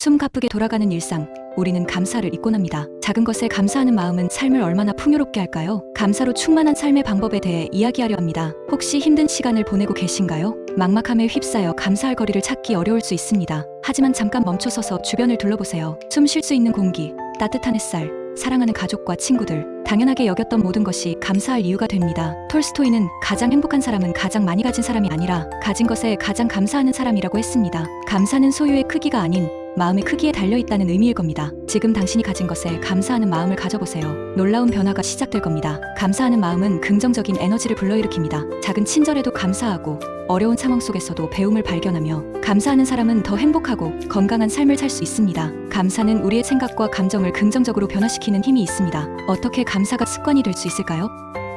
숨 가쁘게 돌아가는 일상, 우리는 감사를 잊곤 합니다. 작은 것에 감사하는 마음은 삶을 얼마나 풍요롭게 할까요? 감사로 충만한 삶의 방법에 대해 이야기하려 합니다. 혹시 힘든 시간을 보내고 계신가요? 막막함에 휩싸여 감사할 거리를 찾기 어려울 수 있습니다. 하지만 잠깐 멈춰서서 주변을 둘러보세요. 숨 쉴 수 있는 공기, 따뜻한 햇살, 사랑하는 가족과 친구들, 당연하게 여겼던 모든 것이 감사할 이유가 됩니다. 톨스토이는 가장 행복한 사람은 가장 많이 가진 사람이 아니라 가진 것에 가장 감사하는 사람이라고 했습니다. 감사는 소유의 크기가 아닌 마음의 크기에 달려있다는 의미일 겁니다. 지금 당신이 가진 것에 감사하는 마음을 가져보세요. 놀라운 변화가 시작될 겁니다. 감사하는 마음은 긍정적인 에너지를 불러일으킵니다. 작은 친절에도 감사하고 어려운 상황 속에서도 배움을 발견하며 감사하는 사람은 더 행복하고 건강한 삶을 살 수 있습니다. 감사는 우리의 생각과 감정을 긍정적으로 변화시키는 힘이 있습니다. 어떻게 감사가 습관이 될 수 있을까요?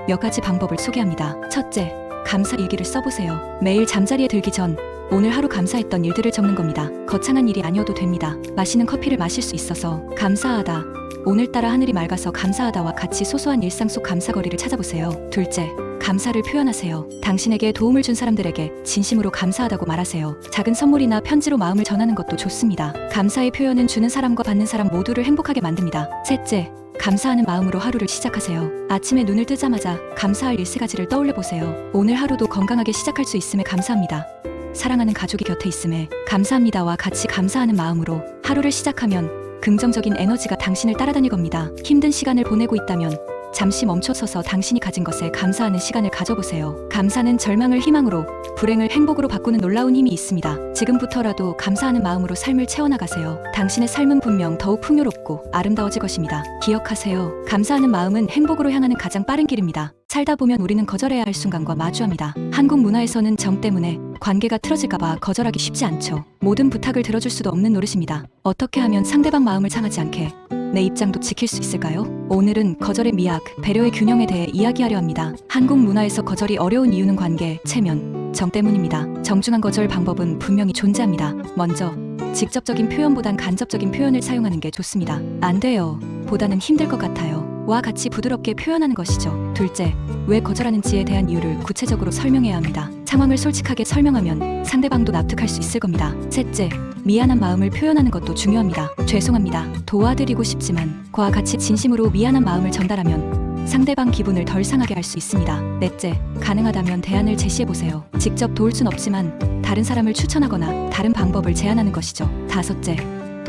몇 가지 방법을 소개합니다. 첫째, 감사 일기를 써보세요. 매일 잠자리에 들기 전 오늘 하루 감사했던 일들을 적는 겁니다. 거창한 일이 아니어도 됩니다. 마시는 커피를 마실 수 있어서 감사하다. 오늘따라 하늘이 맑아서 감사하다와 같이 소소한 일상 속 감사거리를 찾아보세요. 둘째, 감사를 표현하세요. 당신에게 도움을 준 사람들에게 진심으로 감사하다고 말하세요. 작은 선물이나 편지로 마음을 전하는 것도 좋습니다. 감사의 표현은 주는 사람과 받는 사람 모두를 행복하게 만듭니다. 셋째, 감사하는 마음으로 하루를 시작하세요. 아침에 눈을 뜨자마자 감사할 일 3가지를 떠올려 보세요. 오늘 하루도 건강하게 시작할 수 있음에 감사합니다. 사랑하는 가족이 곁에 있음에 감사합니다와 같이 감사하는 마음으로 하루를 시작하면 긍정적인 에너지가 당신을 따라다닐 겁니다. 힘든 시간을 보내고 있다면 잠시 멈춰서서 당신이 가진 것에 감사하는 시간을 가져보세요. 감사는 절망을 희망으로, 불행을 행복으로 바꾸는 놀라운 힘이 있습니다. 지금부터라도 감사하는 마음으로 삶을 채워나가세요. 당신의 삶은 분명 더욱 풍요롭고 아름다워질 것입니다. 기억하세요. 감사하는 마음은 행복으로 향하는 가장 빠른 길입니다. 살다 보면 우리는 거절해야 할 순간과 마주합니다. 한국 문화에서는 정 때문에 관계가 틀어질까봐 거절하기 쉽지 않죠. 모든 부탁을 들어줄 수도 없는 노릇입니다. 어떻게 하면 상대방 마음을 상하지 않게 내 입장도 지킬 수 있을까요? 오늘은 거절의 미학, 배려의 균형에 대해 이야기하려 합니다. 한국 문화에서 거절이 어려운 이유는 관계, 체면, 정 때문입니다. 정중한 거절 방법은 분명히 존재합니다. 먼저, 직접적인 표현보단 간접적인 표현을 사용하는 게 좋습니다. 안 돼요. 보다는 힘들 것 같아요. 와 같이 부드럽게 표현하는 것이죠. 둘째, 왜 거절하는지에 대한 이유를 구체적으로 설명해야 합니다. 상황을 솔직하게 설명하면 상대방도 납득할 수 있을 겁니다. 셋째, 미안한 마음을 표현하는 것도 중요합니다. 죄송합니다. 도와드리고 싶지만 과 같이 진심으로 미안한 마음을 전달하면 상대방 기분을 덜 상하게 할 수 있습니다. 넷째, 가능하다면 대안을 제시해보세요. 직접 도울 순 없지만 다른 사람을 추천하거나 다른 방법을 제안하는 것이죠. 다섯째,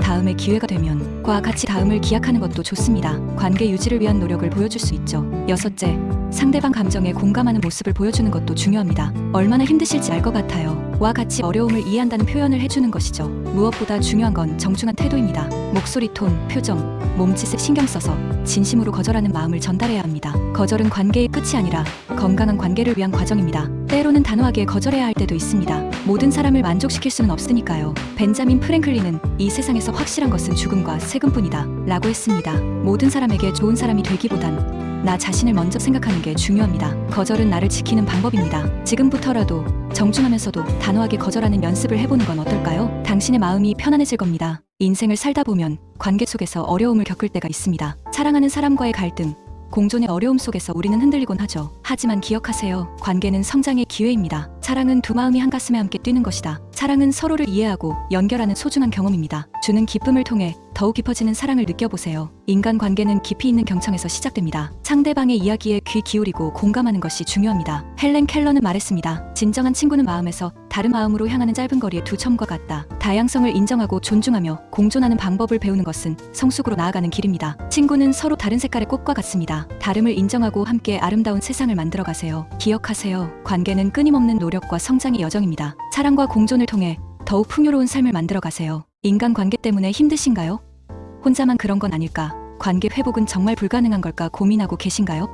다음에 기회가 되면 과 같이 다음을 기약하는 것도 좋습니다. 관계 유지를 위한 노력을 보여줄 수 있죠. 여섯째, 상대방 감정에 공감하는 모습을 보여주는 것도 중요합니다. 얼마나 힘드실지 알 것 같아요. 와 같이 어려움을 이해한다는 표현을 해주는 것이죠. 무엇보다 중요한 건 정중한 태도입니다. 목소리 톤, 표정, 몸짓에 신경 써서 진심으로 거절하는 마음을 전달해야 합니다. 거절은 관계의 끝이 아니라 건강한 관계를 위한 과정입니다. 때로는 단호하게 거절해야 할 때도 있습니다. 모든 사람을 만족시킬 수는 없으니까요. 벤자민 프랭클린은 이 세상에서 확실한 것은 죽음과 세금뿐이다 라고 했습니다. 모든 사람에게 좋은 사람이 되기보단 나 자신을 먼저 생각하는 게 중요합니다. 거절은 나를 지키는 방법입니다. 지금부터라도 정중하면서도 단호하게 거절하는 연습을 해보는 건 어떨까요? 당신의 마음이 편안해질 겁니다. 인생을 살다 보면 관계 속에서 어려움을 겪을 때가 있습니다. 사랑하는 사람과의 갈등, 공존의 어려움 속에서 우리는 흔들리곤 하죠. 하지만 기억하세요. 관계는 성장의 기회입니다. 사랑은 두 마음이 한 가슴에 함께 뛰는 것이다. 사랑은 서로를 이해하고 연결하는 소중한 경험입니다. 주는 기쁨을 통해 더욱 깊어지는 사랑을 느껴보세요. 인간 관계는 깊이 있는 경청에서 시작됩니다. 상대방의 이야기에 귀 기울이고 공감하는 것이 중요합니다. 헬렌 켈러는 말했습니다. 진정한 친구는 마음에서 다른 마음으로 향하는 짧은 거리의 두 점과 같다. 다양성을 인정하고 존중하며 공존하는 방법을 배우는 것은 성숙으로 나아가는 길입니다. 친구는 서로 다른 색깔의 꽃과 같습니다. 다름을 인정하고 함께 아름다운 세상을 만들어가세요. 기억하세요. 관계는 끊임없는 노력과 성장의 여정입니다. 사랑과 공존을 통해 더욱 풍요로운 삶을 만들어가세요. 인간관계 때문에 힘드신가요? 혼자만 그런 건 아닐까? 관계 회복은 정말 불가능한 걸까 고민하고 계신가요?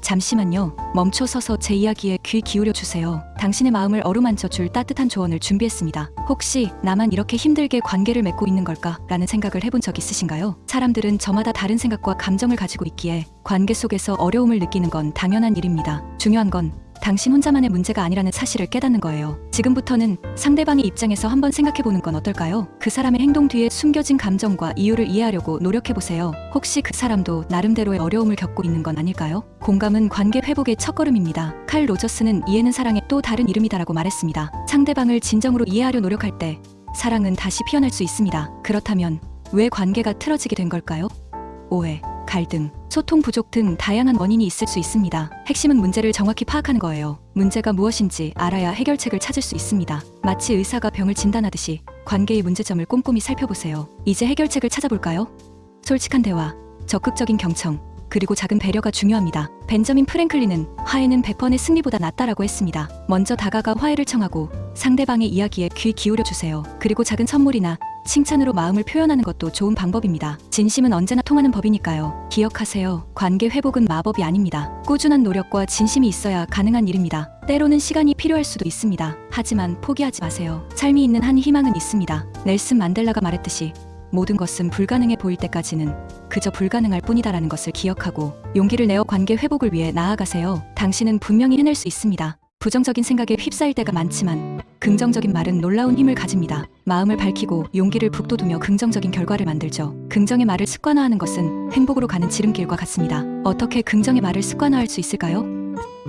잠시만요. 멈춰서서 제 이야기에 귀 기울여 주세요. 당신의 마음을 어루만져 줄 따뜻한 조언을 준비했습니다. 혹시 나만 이렇게 힘들게 관계를 맺고 있는 걸까? 라는 생각을 해본 적 있으신가요? 사람들은 저마다 다른 생각과 감정을 가지고 있기에 관계 속에서 어려움을 느끼는 건 당연한 일입니다. 중요한 건 당신 혼자만의 문제가 아니라는 사실을 깨닫는 거예요. 지금부터는 상대방의 입장에서 한번 생각해보는 건 어떨까요? 그 사람의 행동 뒤에 숨겨진 감정과 이유를 이해하려고 노력해보세요. 혹시 그 사람도 나름대로의 어려움을 겪고 있는 건 아닐까요? 공감은 관계 회복의 첫걸음입니다. 칼 로저스는 이해는 사랑의 또 다른 이름이다라고 말했습니다. 상대방을 진정으로 이해하려 노력할 때 사랑은 다시 피어날 수 있습니다. 그렇다면 왜 관계가 틀어지게 된 걸까요? 오해, 갈등, 소통 부족 등 다양한 원인이 있을 수 있습니다. 핵심은 문제를 정확히 파악하는 거예요. 문제가 무엇인지 알아야 해결책을 찾을 수 있습니다. 마치 의사가 병을 진단하듯이 관계의 문제점을 꼼꼼히 살펴보세요. 이제 해결책을 찾아볼까요? 솔직한 대화, 적극적인 경청, 그리고 작은 배려가 중요합니다. 벤저민 프랭클린은 화해는 100번의 승리보다 낫다라고 했습니다. 먼저 다가가 화해를 청하고 상대방의 이야기에 귀 기울여 주세요. 그리고 작은 선물이나 칭찬으로 마음을 표현하는 것도 좋은 방법입니다. 진심은 언제나 통하는 법이니까요. 기억하세요. 관계 회복은 마법이 아닙니다. 꾸준한 노력과 진심이 있어야 가능한 일입니다. 때로는 시간이 필요할 수도 있습니다. 하지만 포기하지 마세요. 삶이 있는 한 희망은 있습니다. 넬슨 만델라가 말했듯이 모든 것은 불가능해 보일 때까지는 그저 불가능할 뿐이다라는 것을 기억하고 용기를 내어 관계 회복을 위해 나아가세요. 당신은 분명히 해낼 수 있습니다. 부정적인 생각에 휩싸일 때가 많지만 긍정적인 말은 놀라운 힘을 가집니다. 마음을 밝히고 용기를 북돋우며 긍정적인 결과를 만들죠. 긍정의 말을 습관화하는 것은 행복으로 가는 지름길과 같습니다. 어떻게 긍정의 말을 습관화할 수 있을까요?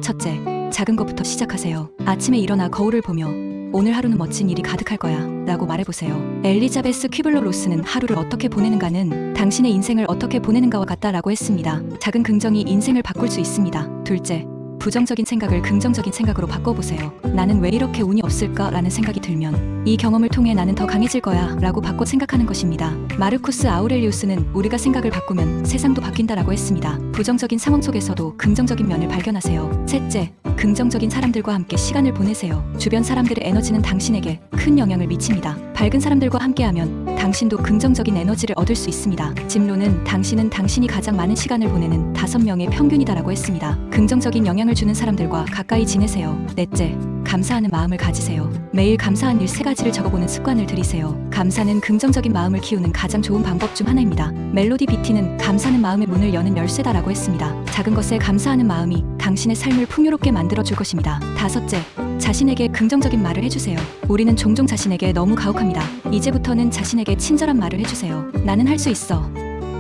첫째, 작은 것부터 시작하세요. 아침에 일어나 거울을 보며 오늘 하루는 멋진 일이 가득할 거야 라고 말해보세요. 엘리자베스 퀴블러 로스는 하루를 어떻게 보내는가는 당신의 인생을 어떻게 보내는가와 같다라고 했습니다. 작은 긍정이 인생을 바꿀 수 있습니다. 둘째, 부정적인 생각을 긍정적인 생각으로 바꿔보세요. 나는 왜 이렇게 운이 없을까? 라는 생각이 들면 이 경험을 통해 나는 더 강해질 거야 라고 바꿔 생각하는 것입니다. 마르쿠스 아우렐리우스는 우리가 생각을 바꾸면 세상도 바뀐다라고 했습니다. 부정적인 상황 속에서도 긍정적인 면을 발견하세요. 셋째, 긍정적인 사람들과 함께 시간을 보내세요. 주변 사람들의 에너지는 당신에게 큰 영향을 미칩니다. 밝은 사람들과 함께하면 당신도 긍정적인 에너지를 얻을 수 있습니다. 짐론은 당신은 당신이 가장 많은 시간을 보내는 5명의 평균이다라고 했습니다. 긍정적인 영향을 주는 사람들과 가까이 지내세요. 넷째, 감사하는 마음을 가지세요. 매일 감사한 일 3가지를 적어보는 습관을 들이세요. 감사는 긍정적인 마음을 키우는 가장 좋은 방법 중 하나입니다. 멜로디 비티는 감사는 마음의 문을 여는 열쇠다라고 했습니다. 작은 것에 감사하는 마음이 당신의 삶을 풍요롭게 만들어줄 것입니다. 다섯째, 자신에게 긍정적인 말을 해주세요. 우리는 종종 자신에게 너무 가혹합니다. 이제부터는 자신에게 친절한 말을 해주세요. 나는 할 수 있어.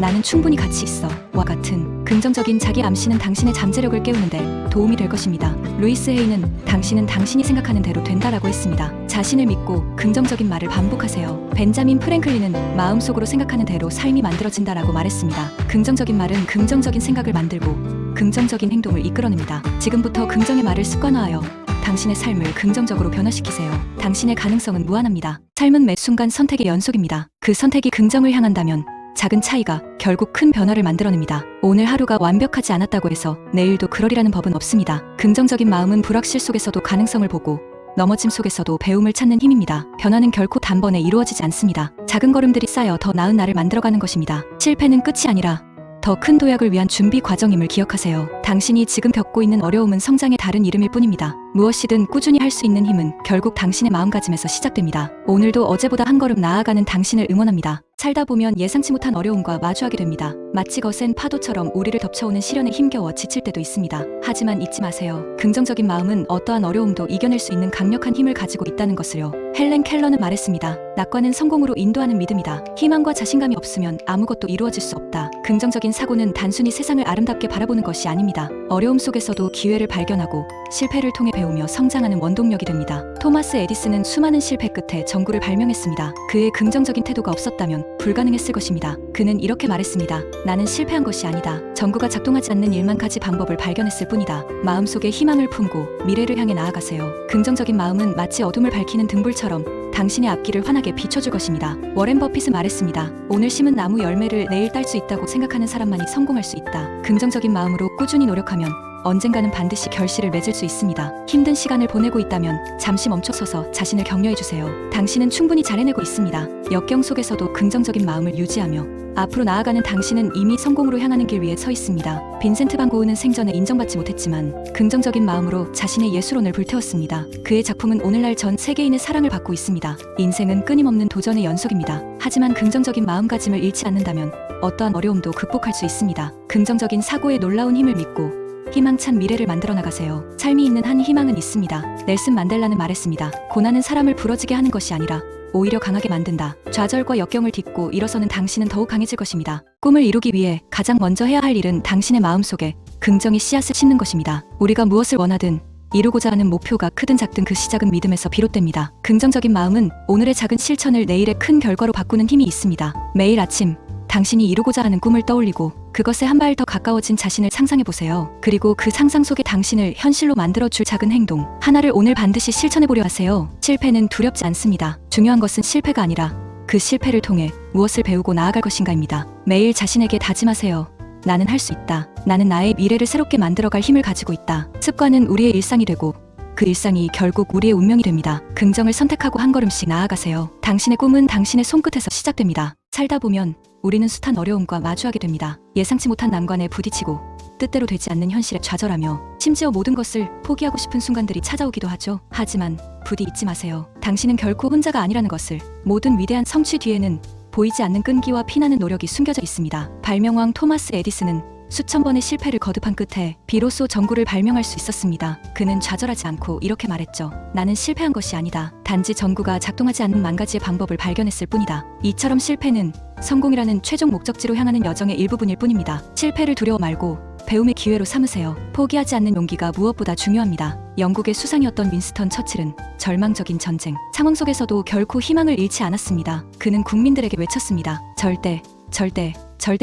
나는 충분히 가치 있어. 와 같은 긍정적인 자기 암시는 당신의 잠재력을 깨우는데 도움이 될 것입니다. 루이스 헤이는 당신은 당신이 생각하는 대로 된다라고 했습니다. 자신을 믿고 긍정적인 말을 반복하세요. 벤자민 프랭클린은 마음속으로 생각하는 대로 삶이 만들어진다라고 말했습니다. 긍정적인 말은 긍정적인 생각을 만들고 긍정적인 행동을 이끌어냅니다. 지금부터 긍정의 말을 습관화하여 당신의 삶을 긍정적으로 변화시키세요. 당신의 가능성은 무한합니다. 삶은 매 순간 선택의 연속입니다. 그 선택이 긍정을 향한다면 작은 차이가 결국 큰 변화를 만들어냅니다. 오늘 하루가 완벽하지 않았다고 해서 내일도 그러리라는 법은 없습니다. 긍정적인 마음은 불확실 속에서도 가능성을 보고 넘어짐 속에서도 배움을 찾는 힘입니다. 변화는 결코 단번에 이루어지지 않습니다. 작은 걸음들이 쌓여 더 나은 나를 만들어가는 것입니다. 실패는 끝이 아니라 더 큰 도약을 위한 준비 과정임을 기억하세요. 당신이 지금 겪고 있는 어려움은 성장의 다른 이름일 뿐입니다. 무엇이든 꾸준히 할 수 있는 힘은 결국 당신의 마음가짐에서 시작됩니다. 오늘도 어제보다 한 걸음 나아가는 당신을 응원합니다. 살다 보면 예상치 못한 어려움과 마주하게 됩니다. 마치 거센 파도처럼 우리를 덮쳐오는 시련에 힘겨워 지칠 때도 있습니다. 하지만 잊지 마세요. 긍정적인 마음은 어떠한 어려움도 이겨낼 수 있는 강력한 힘을 가지고 있다는 것을요. 헬렌 켈러는 말했습니다. 낙관은 성공으로 인도하는 믿음이다. 희망과 자신감이 없으면 아무것도 이루어질 수 없다. 긍정적인 사고는 단순히 세상을 아름답게 바라보는 것이 아닙니다. 어려움 속에서도 기회를 발견하고 실패를 통해 배우며 성장하는 원동력이 됩니다. 토마스 에디슨은 수많은 실패 끝에 전구를 발명했습니다. 그의 긍정적인 태도가 없었다면 불가능했을 것입니다. 그는 이렇게 말했습니다. 나는 실패한 것이 아니다. 전구가 작동하지 않는 일만 가지 방법을 발견했을 뿐이다. 마음속에 희망을 품고 미래를 향해 나아가세요. 긍정적인 마음은 마치 어둠을 밝히는 등불처럼 당신의 앞길을 환하게 비춰줄 것입니다. 워렌 버핏은 말했습니다. 오늘 심은 나무 열매를 내일 딸 수 있다고 생각하는 사람만이 성공할 수 있다. 긍정적인 마음으로 꾸준히 노력하면 언젠가는 반드시 결실을 맺을 수 있습니다. 힘든 시간을 보내고 있다면 잠시 멈춰서서 자신을 격려해주세요. 당신은 충분히 잘 해내고 있습니다. 역경 속에서도 긍정적인 마음을 유지하며 앞으로 나아가는 당신은 이미 성공으로 향하는 길 위에 서 있습니다. 빈센트 반 고흐는 생전에 인정받지 못했지만 긍정적인 마음으로 자신의 예술혼을 불태웠습니다. 그의 작품은 오늘날 전 세계인의 사랑을 받고 있습니다. 인생은 끊임없는 도전의 연속입니다. 하지만 긍정적인 마음가짐을 잃지 않는다면 어떠한 어려움도 극복할 수 있습니다. 긍정적인 사고의 놀라운 힘을 믿고 희망찬 미래를 만들어 나가세요. 삶이 있는 한 희망은 있습니다. 넬슨 만델라는 말했습니다. 고난은 사람을 부러지게 하는 것이 아니라 오히려 강하게 만든다. 좌절과 역경을 딛고 일어서는 당신은 더욱 강해질 것입니다. 꿈을 이루기 위해 가장 먼저 해야 할 일은 당신의 마음속에 긍정의 씨앗을 심는 것입니다. 우리가 무엇을 원하든 이루고자 하는 목표가 크든 작든 그 시작은 믿음에서 비롯됩니다. 긍정적인 마음은 오늘의 작은 실천을 내일의 큰 결과로 바꾸는 힘이 있습니다. 매일 아침 당신이 이루고자 하는 꿈을 떠올리고 그것에 한 발 더 가까워진 자신을 상상해보세요. 그리고 그 상상 속의 당신을 현실로 만들어줄 작은 행동 하나를 오늘 반드시 실천해보려 하세요. 실패는 두렵지 않습니다. 중요한 것은 실패가 아니라 그 실패를 통해 무엇을 배우고 나아갈 것인가입니다. 매일 자신에게 다짐하세요. 나는 할 수 있다. 나는 나의 미래를 새롭게 만들어갈 힘을 가지고 있다. 습관은 우리의 일상이 되고 그 일상이 결국 우리의 운명이 됩니다. 긍정을 선택하고 한 걸음씩 나아가세요. 당신의 꿈은 당신의 손끝에서 시작됩니다. 살다 보면 우리는 숱한 어려움과 마주하게 됩니다. 예상치 못한 난관에 부딪히고 뜻대로 되지 않는 현실에 좌절하며 심지어 모든 것을 포기하고 싶은 순간들이 찾아오기도 하죠. 하지만 부디 잊지 마세요. 당신은 결코 혼자가 아니라는 것을. 모든 위대한 성취 뒤에는 보이지 않는 끈기와 피나는 노력이 숨겨져 있습니다. 발명왕 토마스 에디슨은 수천 번의 실패를 거듭한 끝에 비로소 전구를 발명할 수 있었습니다. 그는 좌절하지 않고 이렇게 말했죠. 나는 실패한 것이 아니다. 단지 전구가 작동하지 않는 만 가지의 방법을 발견했을 뿐이다. 이처럼 실패는 성공이라는 최종 목적지로 향하는 여정의 일부분일 뿐입니다. 실패를 두려워 말고 배움의 기회로 삼으세요. 포기하지 않는 용기가 무엇보다 중요합니다. 영국의 수상이었던 윈스턴 처칠은 절망적인 전쟁 상황 속에서도 결코 희망을 잃지 않았습니다. 그는 국민들에게 외쳤습니다. 절대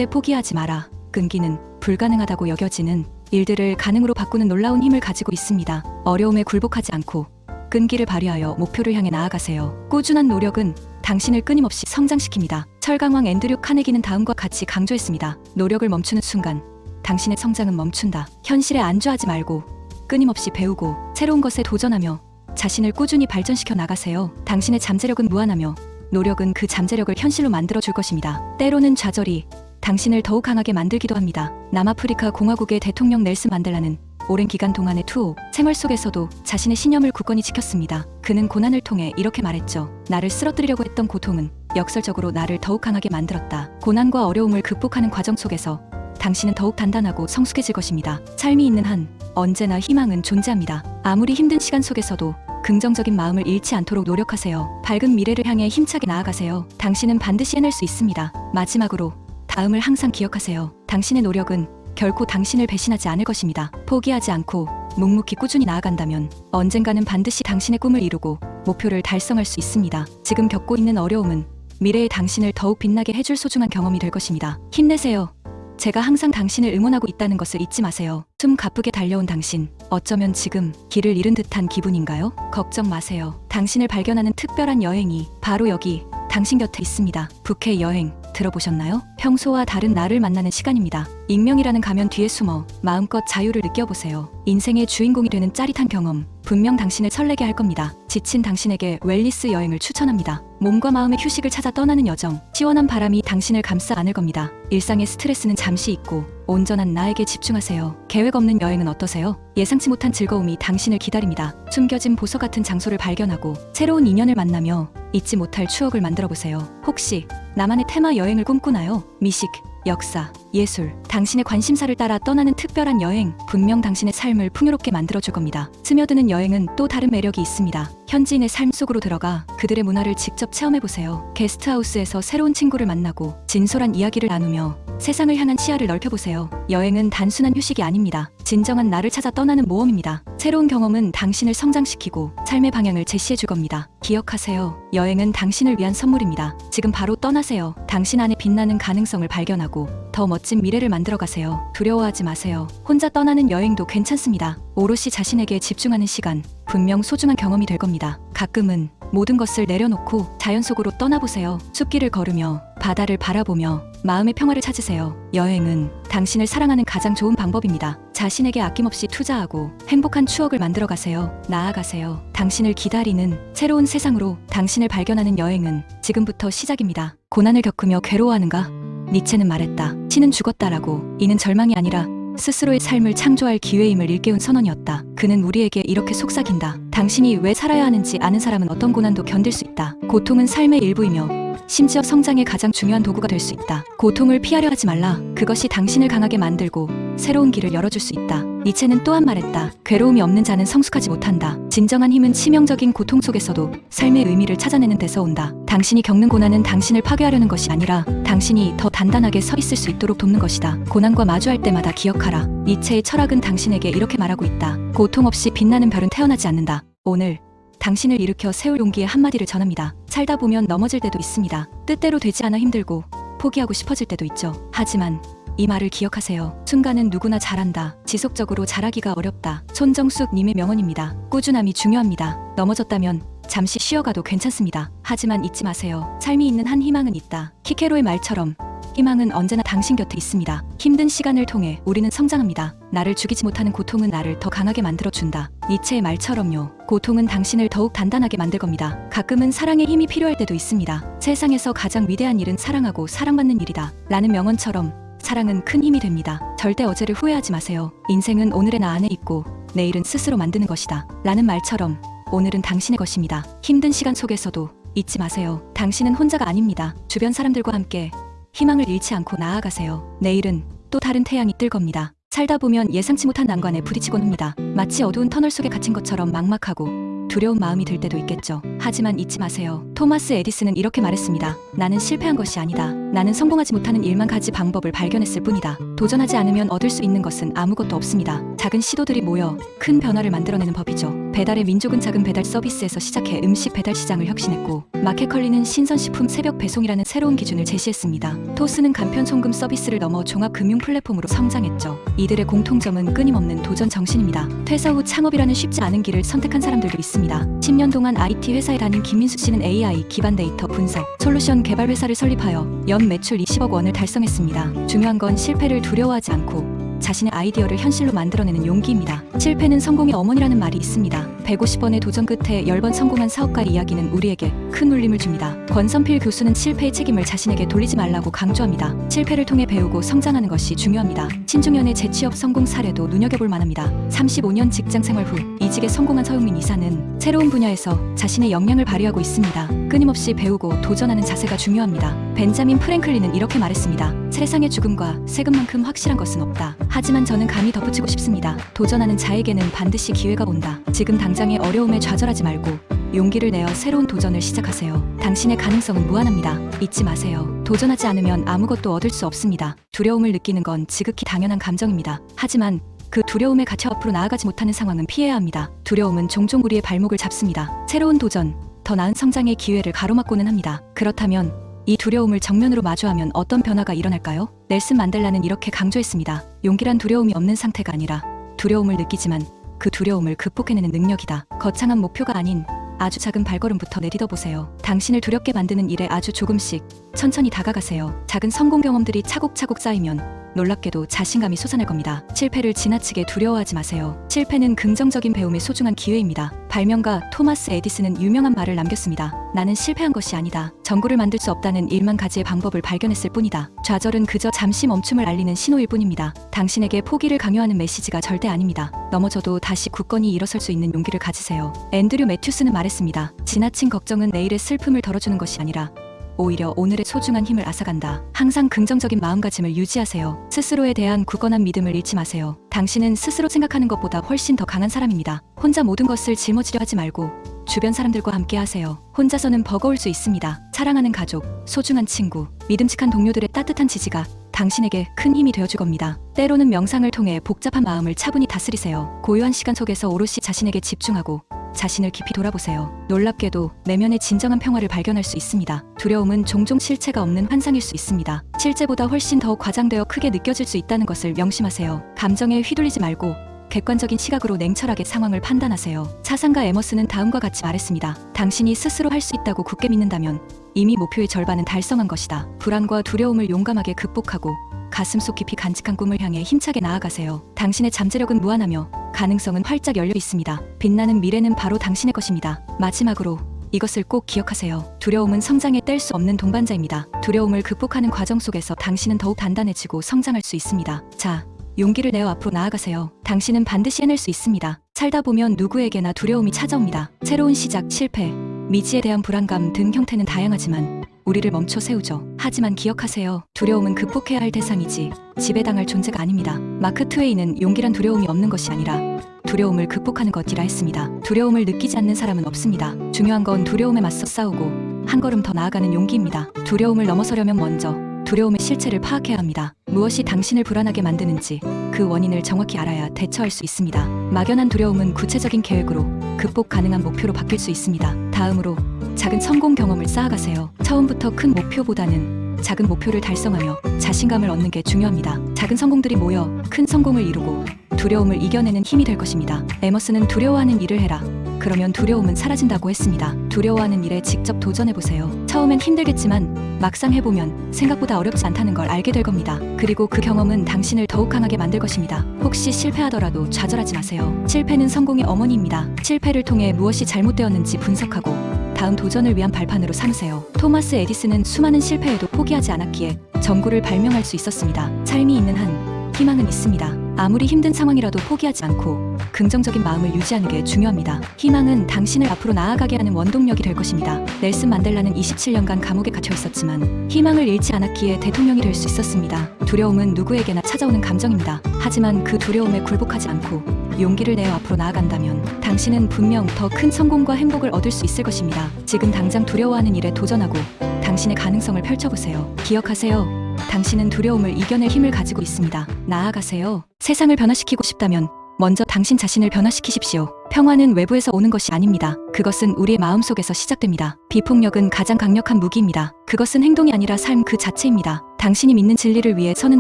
포기하지 마라. 끈기는 불가능하다고 여겨지는 일들을 가능으로 바꾸는 놀라운 힘을 가지고 있습니다. 어려움에 굴복하지 않고 끈기를 발휘하여 목표를 향해 나아가세요. 꾸준한 노력은 당신을 끊임없이 성장시킵니다. 철강왕 앤드류 카네기는 다음과 같이 강조했습니다. 노력을 멈추는 순간 당신의 성장은 멈춘다. 현실에 안주하지 말고 끊임없이 배우고 새로운 것에 도전하며 자신을 꾸준히 발전시켜 나가세요. 당신의 잠재력은 무한하며 노력은 그 잠재력을 현실로 만들어줄 것입니다. 때로는 좌절이 당신을 더욱 강하게 만들기도 합니다. 남아프리카 공화국의 대통령 넬슨 만델라는 오랜 기간 동안의 투옥 생활 속에서도 자신의 신념을 굳건히 지켰습니다. 그는 고난을 통해 이렇게 말했죠. 나를 쓰러뜨리려고 했던 고통은 역설적으로 나를 더욱 강하게 만들었다. 고난과 어려움을 극복하는 과정 속에서 당신은 더욱 단단하고 성숙해질 것입니다. 삶이 있는 한 언제나 희망은 존재합니다. 아무리 힘든 시간 속에서도 긍정적인 마음을 잃지 않도록 노력하세요. 밝은 미래를 향해 힘차게 나아가세요. 당신은 반드시 해낼 수 있습니다. 마지막으로 다음을 항상 기억하세요. 당신의 노력은 결코 당신을 배신하지 않을 것입니다. 포기하지 않고 묵묵히 꾸준히 나아간다면 언젠가는 반드시 당신의 꿈을 이루고 목표를 달성할 수 있습니다. 지금 겪고 있는 어려움은 미래의 당신을 더욱 빛나게 해줄 소중한 경험이 될 것입니다. 힘내세요. 제가 항상 당신을 응원하고 있다는 것을 잊지 마세요. 숨 가쁘게 달려온 당신, 어쩌면 지금 길을 잃은 듯한 기분인가요? 걱정 마세요. 당신을 발견하는 특별한 여행이 바로 여기 당신 곁에 있습니다. 부캐 여행 들어보셨나요? 평소와 다른 나를 만나는 시간입니다. 익명이라는 가면 뒤에 숨어 마음껏 자유를 느껴보세요. 인생의 주인공이 되는 짜릿한 경험, 분명 당신을 설레게 할 겁니다. 지친 당신에게 웰니스 여행을 추천합니다. 몸과 마음의 휴식을 찾아 떠나는 여정, 시원한 바람이 당신을 감싸 안을 겁니다. 일상의 스트레스는 잠시 잊고 온전한 나에게 집중하세요. 계획 없는 여행은 어떠세요? 예상치 못한 즐거움이 당신을 기다립니다. 숨겨진 보석 같은 장소를 발견하고 새로운 인연을 만나며 잊지 못할 추억을 만들어보세요. 혹시 나만의 테마 여행을 꿈꾸나요? 미식, 역사, 예술, 당신의 관심사를 따라 떠나는 특별한 여행, 분명 당신의 삶을 풍요롭게 만들어줄 겁니다. 스며드는 여행은 또 다른 매력이 있습니다. 현지인의 삶 속으로 들어가 그들의 문화를 직접 체험해보세요. 게스트하우스에서 새로운 친구를 만나고 진솔한 이야기를 나누며 세상을 향한 시야를 넓혀보세요. 여행은 단순한 휴식이 아닙니다. 진정한 나를 찾아 떠나는 모험입니다. 새로운 경험은 당신을 성장시키고 삶의 방향을 제시해줄 겁니다. 기억하세요. 여행은 당신을 위한 선물입니다. 지금 바로 떠나세요. 당신 안에 빛나는 가능성을 발견하고 더 멋진 미래를 만들어가세요. 두려워하지 마세요. 혼자 떠나는 여행도 괜찮습니다. 오롯이 자신에게 집중하는 시간, 분명 소중한 경험이 될 겁니다. 가끔은 모든 것을 내려놓고 자연 속으로 떠나보세요. 숲길을 걸으며 바다를 바라보며 마음의 평화를 찾으세요. 여행은 당신을 사랑하는 가장 좋은 방법입니다. 자신에게 아낌없이 투자하고 행복한 추억을 만들어가세요. 나아가세요. 당신을 기다리는 새로운 세상으로 당신을 발견하는 여행은 지금부터 시작입니다. 고난을 겪으며 괴로워하는가? 니체는 말했다. 신은 죽었다라고. 이는 절망이 아니라 스스로의 삶을 창조할 기회임을 일깨운 선언이었다. 그는 우리에게 이렇게 속삭인다. 당신이 왜 살아야 하는지 아는 사람은 어떤 고난도 견딜 수 있다. 고통은 삶의 일부이며 심지어 성장의 가장 중요한 도구가 될 수 있다. 고통을 피하려 하지 말라. 그것이 당신을 강하게 만들고 새로운 길을 열어줄 수 있다. 니체는 또한 말했다. 괴로움이 없는 자는 성숙하지 못한다. 진정한 힘은 치명적인 고통 속에서도 삶의 의미를 찾아내는 데서 온다. 당신이 겪는 고난은 당신을 파괴하려는 것이 아니라 당신이 더 단단하게 서 있을 수 있도록 돕는 것이다. 고난과 마주할 때마다 기억하라. 니체의 철학은 당신에게 이렇게 말하고 있다. 고통 없이 빛나는 별은 태어나지 않는다. 오늘 당신을 일으켜 세울 용기의 한마디를 전합니다. 살다 보면 넘어질 때도 있습니다. 뜻대로 되지 않아 힘들고 포기하고 싶어질 때도 있죠. 하지만 이 말을 기억하세요. 순간은 누구나 잘한다. 지속적으로 잘하기가 어렵다. 손정숙 님의 명언입니다. 꾸준함이 중요합니다. 넘어졌다면 잠시 쉬어가도 괜찮습니다. 하지만 잊지 마세요. 삶이 있는 한 희망은 있다. 키케로의 말처럼 희망은 언제나 당신 곁에 있습니다. 힘든 시간을 통해 우리는 성장합니다. 나를 죽이지 못하는 고통은 나를 더 강하게 만들어준다. 니체의 말처럼요. 고통은 당신을 더욱 단단하게 만들 겁니다. 가끔은 사랑의 힘이 필요할 때도 있습니다. 세상에서 가장 위대한 일은 사랑하고 사랑받는 일이다. 라는 명언처럼 사랑은 큰 힘이 됩니다. 절대 어제를 후회하지 마세요. 인생은 오늘의 나 안에 있고 내일은 스스로 만드는 것이다. 라는 말처럼 오늘은 당신의 것입니다. 힘든 시간 속에서도 잊지 마세요. 당신은 혼자가 아닙니다. 주변 사람들과 함께 희망을 잃지 않고 나아가세요. 내일은 또 다른 태양이 뜰 겁니다. 살다 보면 예상치 못한 난관에 부딪히곤 합니다. 마치 어두운 터널 속에 갇힌 것처럼 막막하고 두려운 마음이 들 때도 있겠죠. 하지만 잊지 마세요. 토마스 에디슨은 이렇게 말했습니다. 나는 실패한 것이 아니다. 나는 성공하지 못하는 일만 가지 방법을 발견했을 뿐이다. 도전하지 않으면 얻을 수 있는 것은 아무것도 없습니다. 작은 시도들이 모여 큰 변화를 만들어내는 법이죠. 배달의 민족은 작은 배달 서비스에서 시작해 음식 배달 시장을 혁신했고, 마켓컬리는 신선식품 새벽 배송이라는 새로운 기준을 제시했습니다. 토스는 간편 송금 서비스를 넘어 종합 금융 플랫폼으로 성장했죠. 이들의 공통점은 끊임없는 도전 정신입니다. 퇴사 후 창업이라는 쉽지 않은 길을 선택한 사람들도 있습니다. 10년 동안 IT 회사에 다닌 김민수 씨는 AI 기반 데이터 분석, 솔루션 개발 회사를 설립하여 연 매출 20억 원을 달성했습니다. 중요한 건 실패를 두려워하지 않고 자신의 아이디어를 현실로 만들어내는 용기입니다. 실패는 성공의 어머니라는 말이 있습니다. 150번의 도전 끝에 10번 성공한 사업가의 이야기는 우리에게 큰 울림을 줍니다. 권선필 교수는 실패의 책임을 자신에게 돌리지 말라고 강조합니다. 실패를 통해 배우고 성장하는 것이 중요합니다. 신중현의 재취업 성공 사례도 눈여겨볼 만합니다. 35년 직장 생활 후 이직에 성공한 서영민 이사는 새로운 분야에서 자신의 역량을 발휘하고 있습니다. 끊임없이 배우고 도전하는 자세가 중요합니다. 벤자민 프랭클린은 이렇게 말했습니다. 세상의 죽음과 세금만큼 확실한 것은 없다. 하지만 저는 감히 덧붙이고 싶습니다. 도전하는 자에게는 반드시 기회가 온다. 지금 당장의 어려움에 좌절하지 말고 용기를 내어 새로운 도전을 시작하세요. 당신의 가능성은 무한합니다. 잊지 마세요. 도전하지 않으면 아무것도 얻을 수 없습니다. 두려움을 느끼는 건 지극히 당연한 감정입니다. 하지만 그 두려움에 갇혀 앞으로 나아가지 못하는 상황은 피해야 합니다. 두려움은 종종 우리의 발목을 잡습니다. 새로운 도전, 더 나은 성장의 기회를 가로막고는 합니다. 그렇다면 이 두려움을 정면으로 마주하면 어떤 변화가 일어날까요? 넬슨 만델라는 이렇게 강조했습니다. 용기란 두려움이 없는 상태가 아니라 두려움을 느끼지만 그 두려움을 극복해내는 능력이다. 거창한 목표가 아닌 아주 작은 발걸음부터 내딛어 보세요. 당신을 두렵게 만드는 일에 아주 조금씩 천천히 다가가세요. 작은 성공 경험들이 차곡차곡 쌓이면 놀랍게도 자신감이 솟아날 겁니다. 실패를 지나치게 두려워하지 마세요. 실패는 긍정적인 배움의 소중한 기회입니다. 발명가 토마스 에디슨은 유명한 말을 남겼습니다. 나는 실패한 것이 아니다. 전구를 만들 수 없다는 1만 가지의 방법을 발견했을 뿐이다. 좌절은 그저 잠시 멈춤을 알리는 신호일 뿐입니다. 당신에게 포기를 강요하는 메시지가 절대 아닙니다. 넘어져도 다시 굳건히 일어설 수 있는 용기를 가지세요. 앤드류 매튜스는 말했습니다. 지나친 걱정은 내일의 슬픔을 덜어주는 것이 아니라 오히려 오늘의 소중한 힘을 앗아간다. 항상 긍정적인 마음가짐을 유지하세요. 스스로에 대한 굳건한 믿음을 잃지 마세요. 당신은 스스로 생각하는 것보다 훨씬 더 강한 사람입니다. 혼자 모든 것을 짊어지려 하지 말고 주변 사람들과 함께 하세요. 혼자서는 버거울 수 있습니다. 사랑하는 가족, 소중한 친구, 믿음직한 동료들의 따뜻한 지지가 당신에게 큰 힘이 되어줄 겁니다. 때로는 명상을 통해 복잡한 마음을 차분히 다스리세요. 고요한 시간 속에서 오롯이 자신에게 집중하고 자신을 깊이 돌아보세요. 놀랍게도 내면의 진정한 평화를 발견할 수 있습니다. 두려움은 종종 실체가 없는 환상일 수 있습니다. 실제보다 훨씬 더 과장되어 크게 느껴질 수 있다는 것을 명심하세요. 감정에 휘둘리지 말고 객관적인 시각으로 냉철하게 상황을 판단하세요. 사상가 에머스는 다음과 같이 말했습니다. 당신이 스스로 할 수 있다고 굳게 믿는다면 이미 목표의 절반은 달성한 것이다. 불안과 두려움을 용감하게 극복하고 가슴속 깊이 간직한 꿈을 향해 힘차게 나아가세요. 당신의 잠재력은 무한하며 가능성은 활짝 열려 있습니다. 빛나는 미래는 바로 당신의 것입니다. 마지막으로 이것을 꼭 기억하세요. 두려움은 성장에 뗄 수 없는 동반자입니다. 두려움을 극복하는 과정 속에서 당신은 더욱 단단해지고 성장할 수 있습니다. 자, 용기를 내어 앞으로 나아가세요. 당신은 반드시 해낼 수 있습니다. 살다 보면 누구에게나 두려움이 찾아옵니다. 새로운 시작, 실패, 미지에 대한 불안감 등 형태는 다양하지만 우리를 멈춰 세우죠. 하지만 기억하세요. 두려움은 극복해야 할 대상이지 지배당할 존재가 아닙니다. 마크 트웨이는 용기란 두려움이 없는 것이 아니라 두려움을 극복하는 것이라 했습니다. 두려움을 느끼지 않는 사람은 없습니다. 중요한 건 두려움에 맞서 싸우고 한 걸음 더 나아가는 용기입니다. 두려움을 넘어서려면 먼저 두려움의 실체를 파악해야 합니다. 무엇이 당신을 불안하게 만드는지 그 원인을 정확히 알아야 대처할 수 있습니다. 막연한 두려움은 구체적인 계획으로 극복 가능한 목표로 바뀔 수 있습니다. 다음으로 작은 성공 경험을 쌓아가세요. 처음부터 큰 목표보다는 작은 목표를 달성하며 자신감을 얻는 게 중요합니다. 작은 성공들이 모여 큰 성공을 이루고 두려움을 이겨내는 힘이 될 것입니다. 에머슨은 두려워하는 일을 해라. 그러면 두려움은 사라진다고 했습니다. 두려워하는 일에 직접 도전해보세요. 처음엔 힘들겠지만 막상 해보면 생각보다 어렵지 않다는 걸 알게 될 겁니다. 그리고 그 경험은 당신을 더욱 강하게 만들 것입니다. 혹시 실패하더라도 좌절하지 마세요. 실패는 성공의 어머니입니다. 실패를 통해 무엇이 잘못되었는지 분석하고 다음 도전을 위한 발판으로 삼으세요. 토마스 에디슨은 수많은 실패에도 포기하지 않았기에 전구를 발명할 수 있었습니다. 삶이 있는 한 희망은 있습니다. 아무리 힘든 상황이라도 포기하지 않고 긍정적인 마음을 유지하는 게 중요합니다. 희망은 당신을 앞으로 나아가게 하는 원동력이 될 것입니다. 넬슨 만델라는 27년간 감옥에 갇혀 있었지만 희망을 잃지 않았기에 대통령이 될 수 있었습니다. 두려움은 누구에게나 찾아오는 감정입니다. 하지만 그 두려움에 굴복하지 않고 용기를 내어 앞으로 나아간다면 당신은 분명 더 큰 성공과 행복을 얻을 수 있을 것입니다. 지금 당장 두려워하는 일에 도전하고 당신의 가능성을 펼쳐보세요. 기억하세요. 당신은 두려움을 이겨낼 힘을 가지고 있습니다. 나아가세요. 세상을 변화시키고 싶다면 먼저 당신 자신을 변화시키십시오. 평화는 외부에서 오는 것이 아닙니다. 그것은 우리의 마음속에서 시작됩니다. 비폭력은 가장 강력한 무기입니다. 그것은 행동이 아니라 삶 그 자체입니다. 당신이 믿는 진리를 위해 서는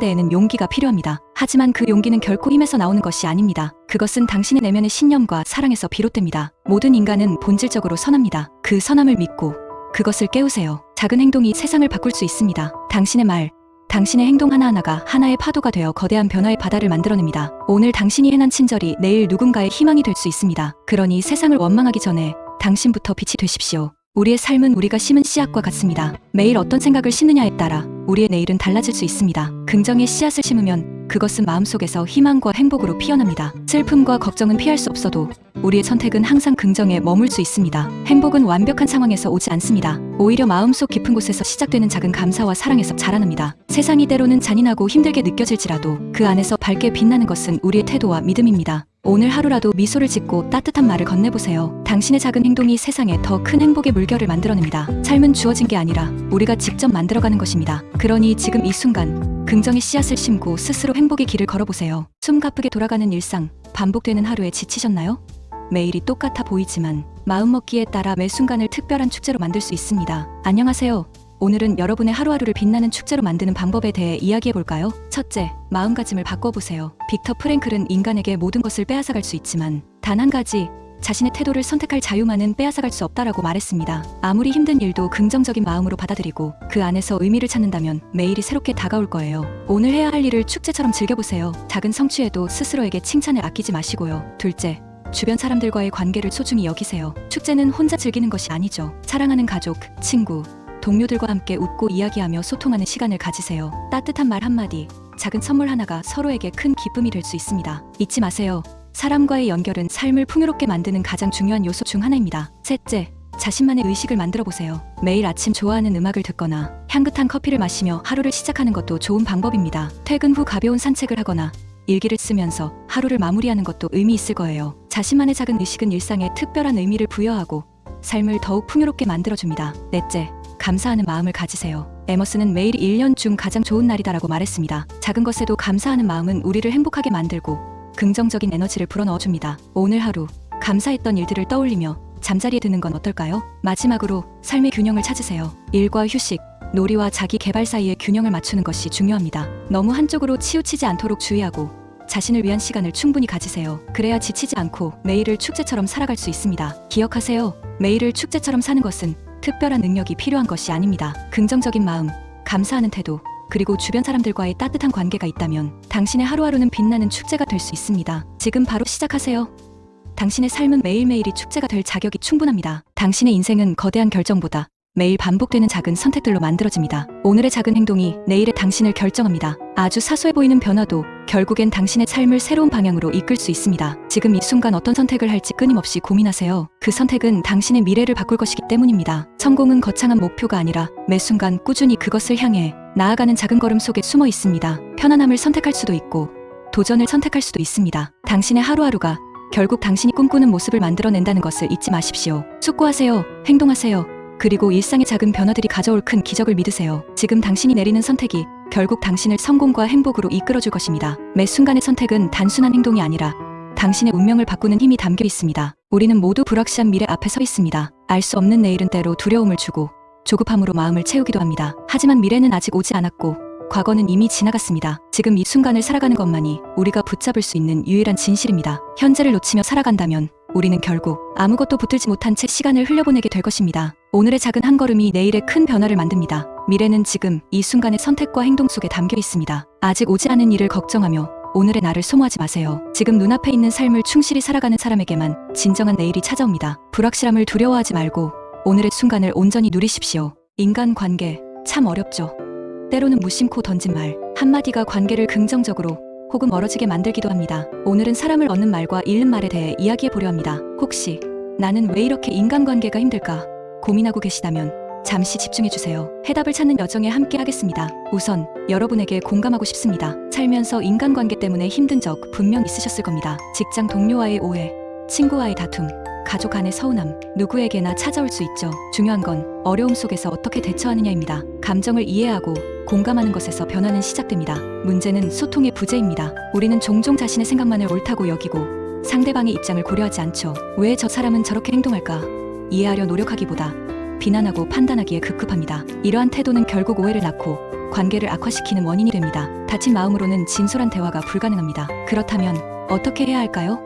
데에는 용기가 필요합니다. 하지만 그 용기는 결코 힘에서 나오는 것이 아닙니다. 그것은 당신의 내면의 신념과 사랑에서 비롯됩니다. 모든 인간은 본질적으로 선합니다. 그 선함을 믿고 그것을 깨우세요. 작은 행동이 세상을 바꿀 수 있습니다. 당신의 말, 당신의 행동 하나하나가 하나의 파도가 되어 거대한 변화의 바다를 만들어냅니다. 오늘 당신이 행한 친절이 내일 누군가의 희망이 될 수 있습니다. 그러니 세상을 원망하기 전에 당신부터 빛이 되십시오. 우리의 삶은 우리가 심은 씨앗과 같습니다. 매일 어떤 생각을 심느냐에 따라 우리의 내일은 달라질 수 있습니다. 긍정의 씨앗을 심으면 그것은 마음속에서 희망과 행복으로 피어납니다. 슬픔과 걱정은 피할 수 없어도 우리의 선택은 항상 긍정에 머물 수 있습니다. 행복은 완벽한 상황에서 오지 않습니다. 오히려 마음속 깊은 곳에서 시작되는 작은 감사와 사랑에서 자라납니다. 세상이 때로는 잔인하고 힘들게 느껴질지라도 그 안에서 밝게 빛나는 것은 우리의 태도와 믿음입니다. 오늘 하루라도 미소를 짓고 따뜻한 말을 건네보세요. 당신의 작은 행동이 세상에 더 큰 행복의 물결을 만들어냅니다. 삶은 주어진 게 아니라 우리가 직접 만들어가는 것입니다. 그러니 지금 이 순간 긍정의 씨앗을 심고 스스로 행복의 길을 걸어보세요. 숨가쁘게 돌아가는 일상, 반복되는 하루에 지치셨나요? 매일이 똑같아 보이지만 마음먹기에 따라 매 순간을 특별한 축제로 만들 수 있습니다. 안녕하세요. 오늘은 여러분의 하루하루를 빛나는 축제로 만드는 방법에 대해 이야기해볼까요? 첫째, 마음가짐을 바꿔보세요. 빅터 프랭클은 인간에게 모든 것을 빼앗아갈 수 있지만 단 한 가지, 자신의 태도를 선택할 자유만은 빼앗아갈 수 없다라고 말했습니다. 아무리 힘든 일도 긍정적인 마음으로 받아들이고 그 안에서 의미를 찾는다면 매일이 새롭게 다가올 거예요. 오늘 해야 할 일을 축제처럼 즐겨보세요. 작은 성취에도 스스로에게 칭찬을 아끼지 마시고요. 둘째, 주변 사람들과의 관계를 소중히 여기세요. 축제는 혼자 즐기는 것이 아니죠. 사랑하는 가족, 친구, 동료들과 함께 웃고 이야기하며 소통하는 시간을 가지세요. 따뜻한 말 한마디, 작은 선물 하나가 서로에게 큰 기쁨이 될 수 있습니다. 잊지 마세요. 사람과의 연결은 삶을 풍요롭게 만드는 가장 중요한 요소 중 하나입니다. 셋째, 자신만의 의식을 만들어 보세요. 매일 아침 좋아하는 음악을 듣거나 향긋한 커피를 마시며 하루를 시작하는 것도 좋은 방법입니다. 퇴근 후 가벼운 산책을 하거나 일기를 쓰면서 하루를 마무리하는 것도 의미 있을 거예요. 자신만의 작은 의식은 일상에 특별한 의미를 부여하고 삶을 더욱 풍요롭게 만들어줍니다. 넷째, 감사하는 마음을 가지세요. 에머슨은 매일이 1년 중 가장 좋은 날이다라고 말했습니다. 작은 것에도 감사하는 마음은 우리를 행복하게 만들고 긍정적인 에너지를 불어넣어줍니다. 오늘 하루 감사했던 일들을 떠올리며 잠자리에 드는 건 어떨까요? 마지막으로 삶의 균형을 찾으세요. 일과 휴식, 놀이와 자기 개발 사이의 균형을 맞추는 것이 중요합니다. 너무 한쪽으로 치우치지 않도록 주의하고 자신을 위한 시간을 충분히 가지세요. 그래야 지치지 않고 매일을 축제처럼 살아갈 수 있습니다. 기억하세요. 매일을 축제처럼 사는 것은 특별한 능력이 필요한 것이 아닙니다. 긍정적인 마음, 감사하는 태도, 그리고 주변 사람들과의 따뜻한 관계가 있다면 당신의 하루하루는 빛나는 축제가 될 수 있습니다. 지금 바로 시작하세요. 당신의 삶은 매일매일이 축제가 될 자격이 충분합니다. 당신의 인생은 거대한 결정보다 매일 반복되는 작은 선택들로 만들어집니다. 오늘의 작은 행동이 내일의 당신을 결정합니다. 아주 사소해 보이는 변화도 결국엔 당신의 삶을 새로운 방향으로 이끌 수 있습니다. 지금 이 순간 어떤 선택을 할지 끊임없이 고민하세요. 그 선택은 당신의 미래를 바꿀 것이기 때문입니다. 성공은 거창한 목표가 아니라 매 순간 꾸준히 그것을 향해 나아가는 작은 걸음 속에 숨어 있습니다. 편안함을 선택할 수도 있고 도전을 선택할 수도 있습니다. 당신의 하루하루가 결국 당신이 꿈꾸는 모습을 만들어낸다는 것을 잊지 마십시오. 숙고하세요. 행동하세요. 그리고 일상의 작은 변화들이 가져올 큰 기적을 믿으세요. 지금 당신이 내리는 선택이 결국 당신을 성공과 행복으로 이끌어줄 것입니다. 매 순간의 선택은 단순한 행동이 아니라 당신의 운명을 바꾸는 힘이 담겨 있습니다. 우리는 모두 불확실한 미래 앞에 서 있습니다. 알 수 없는 내일은 때로 두려움을 주고 조급함으로 마음을 채우기도 합니다. 하지만 미래는 아직 오지 않았고 과거는 이미 지나갔습니다. 지금 이 순간을 살아가는 것만이 우리가 붙잡을 수 있는 유일한 진실입니다. 현재를 놓치며 살아간다면 우리는 결국 아무것도 붙들지 못한 채 시간을 흘려보내게 될 것입니다. 오늘의 작은 한 걸음이 내일의 큰 변화를 만듭니다. 미래는 지금 이 순간의 선택과 행동 속에 담겨 있습니다. 아직 오지 않은 일을 걱정하며 오늘의 나를 소모하지 마세요. 지금 눈앞에 있는 삶을 충실히 살아가는 사람에게만 진정한 내일이 찾아옵니다. 불확실함을 두려워하지 말고 오늘의 순간을 온전히 누리십시오. 인간관계 참 어렵죠. 때로는 무심코 던진 말 한마디가 관계를 긍정적으로 혹은 멀어지게 만들기도 합니다. 오늘은 사람을 얻는 말과 잃는 말에 대해 이야기해 보려 합니다. 혹시 나는 왜 이렇게 인간관계가 힘들까 고민하고 계시다면 잠시 집중해 주세요. 해답을 찾는 여정에 함께 하겠습니다. 우선 여러분에게 공감하고 싶습니다. 살면서 인간관계 때문에 힘든 적 분명 있으셨을 겁니다. 직장 동료와의 오해, 친구와의 다툼, 가족 간의 서운함, 누구에게나 찾아올 수 있죠. 중요한 건 어려움 속에서 어떻게 대처하느냐입니다. 감정을 이해하고 공감하는 것에서 변화는 시작됩니다. 문제는 소통의 부재입니다. 우리는 종종 자신의 생각만을 옳다고 여기고 상대방의 입장을 고려하지 않죠. 왜 저 사람은 저렇게 행동할까? 이해하려 노력하기보다 비난하고 판단하기에 급급합니다. 이러한 태도는 결국 오해를 낳고 관계를 악화시키는 원인이 됩니다. 다친 마음으로는 진솔한 대화가 불가능합니다. 그렇다면 어떻게 해야 할까요?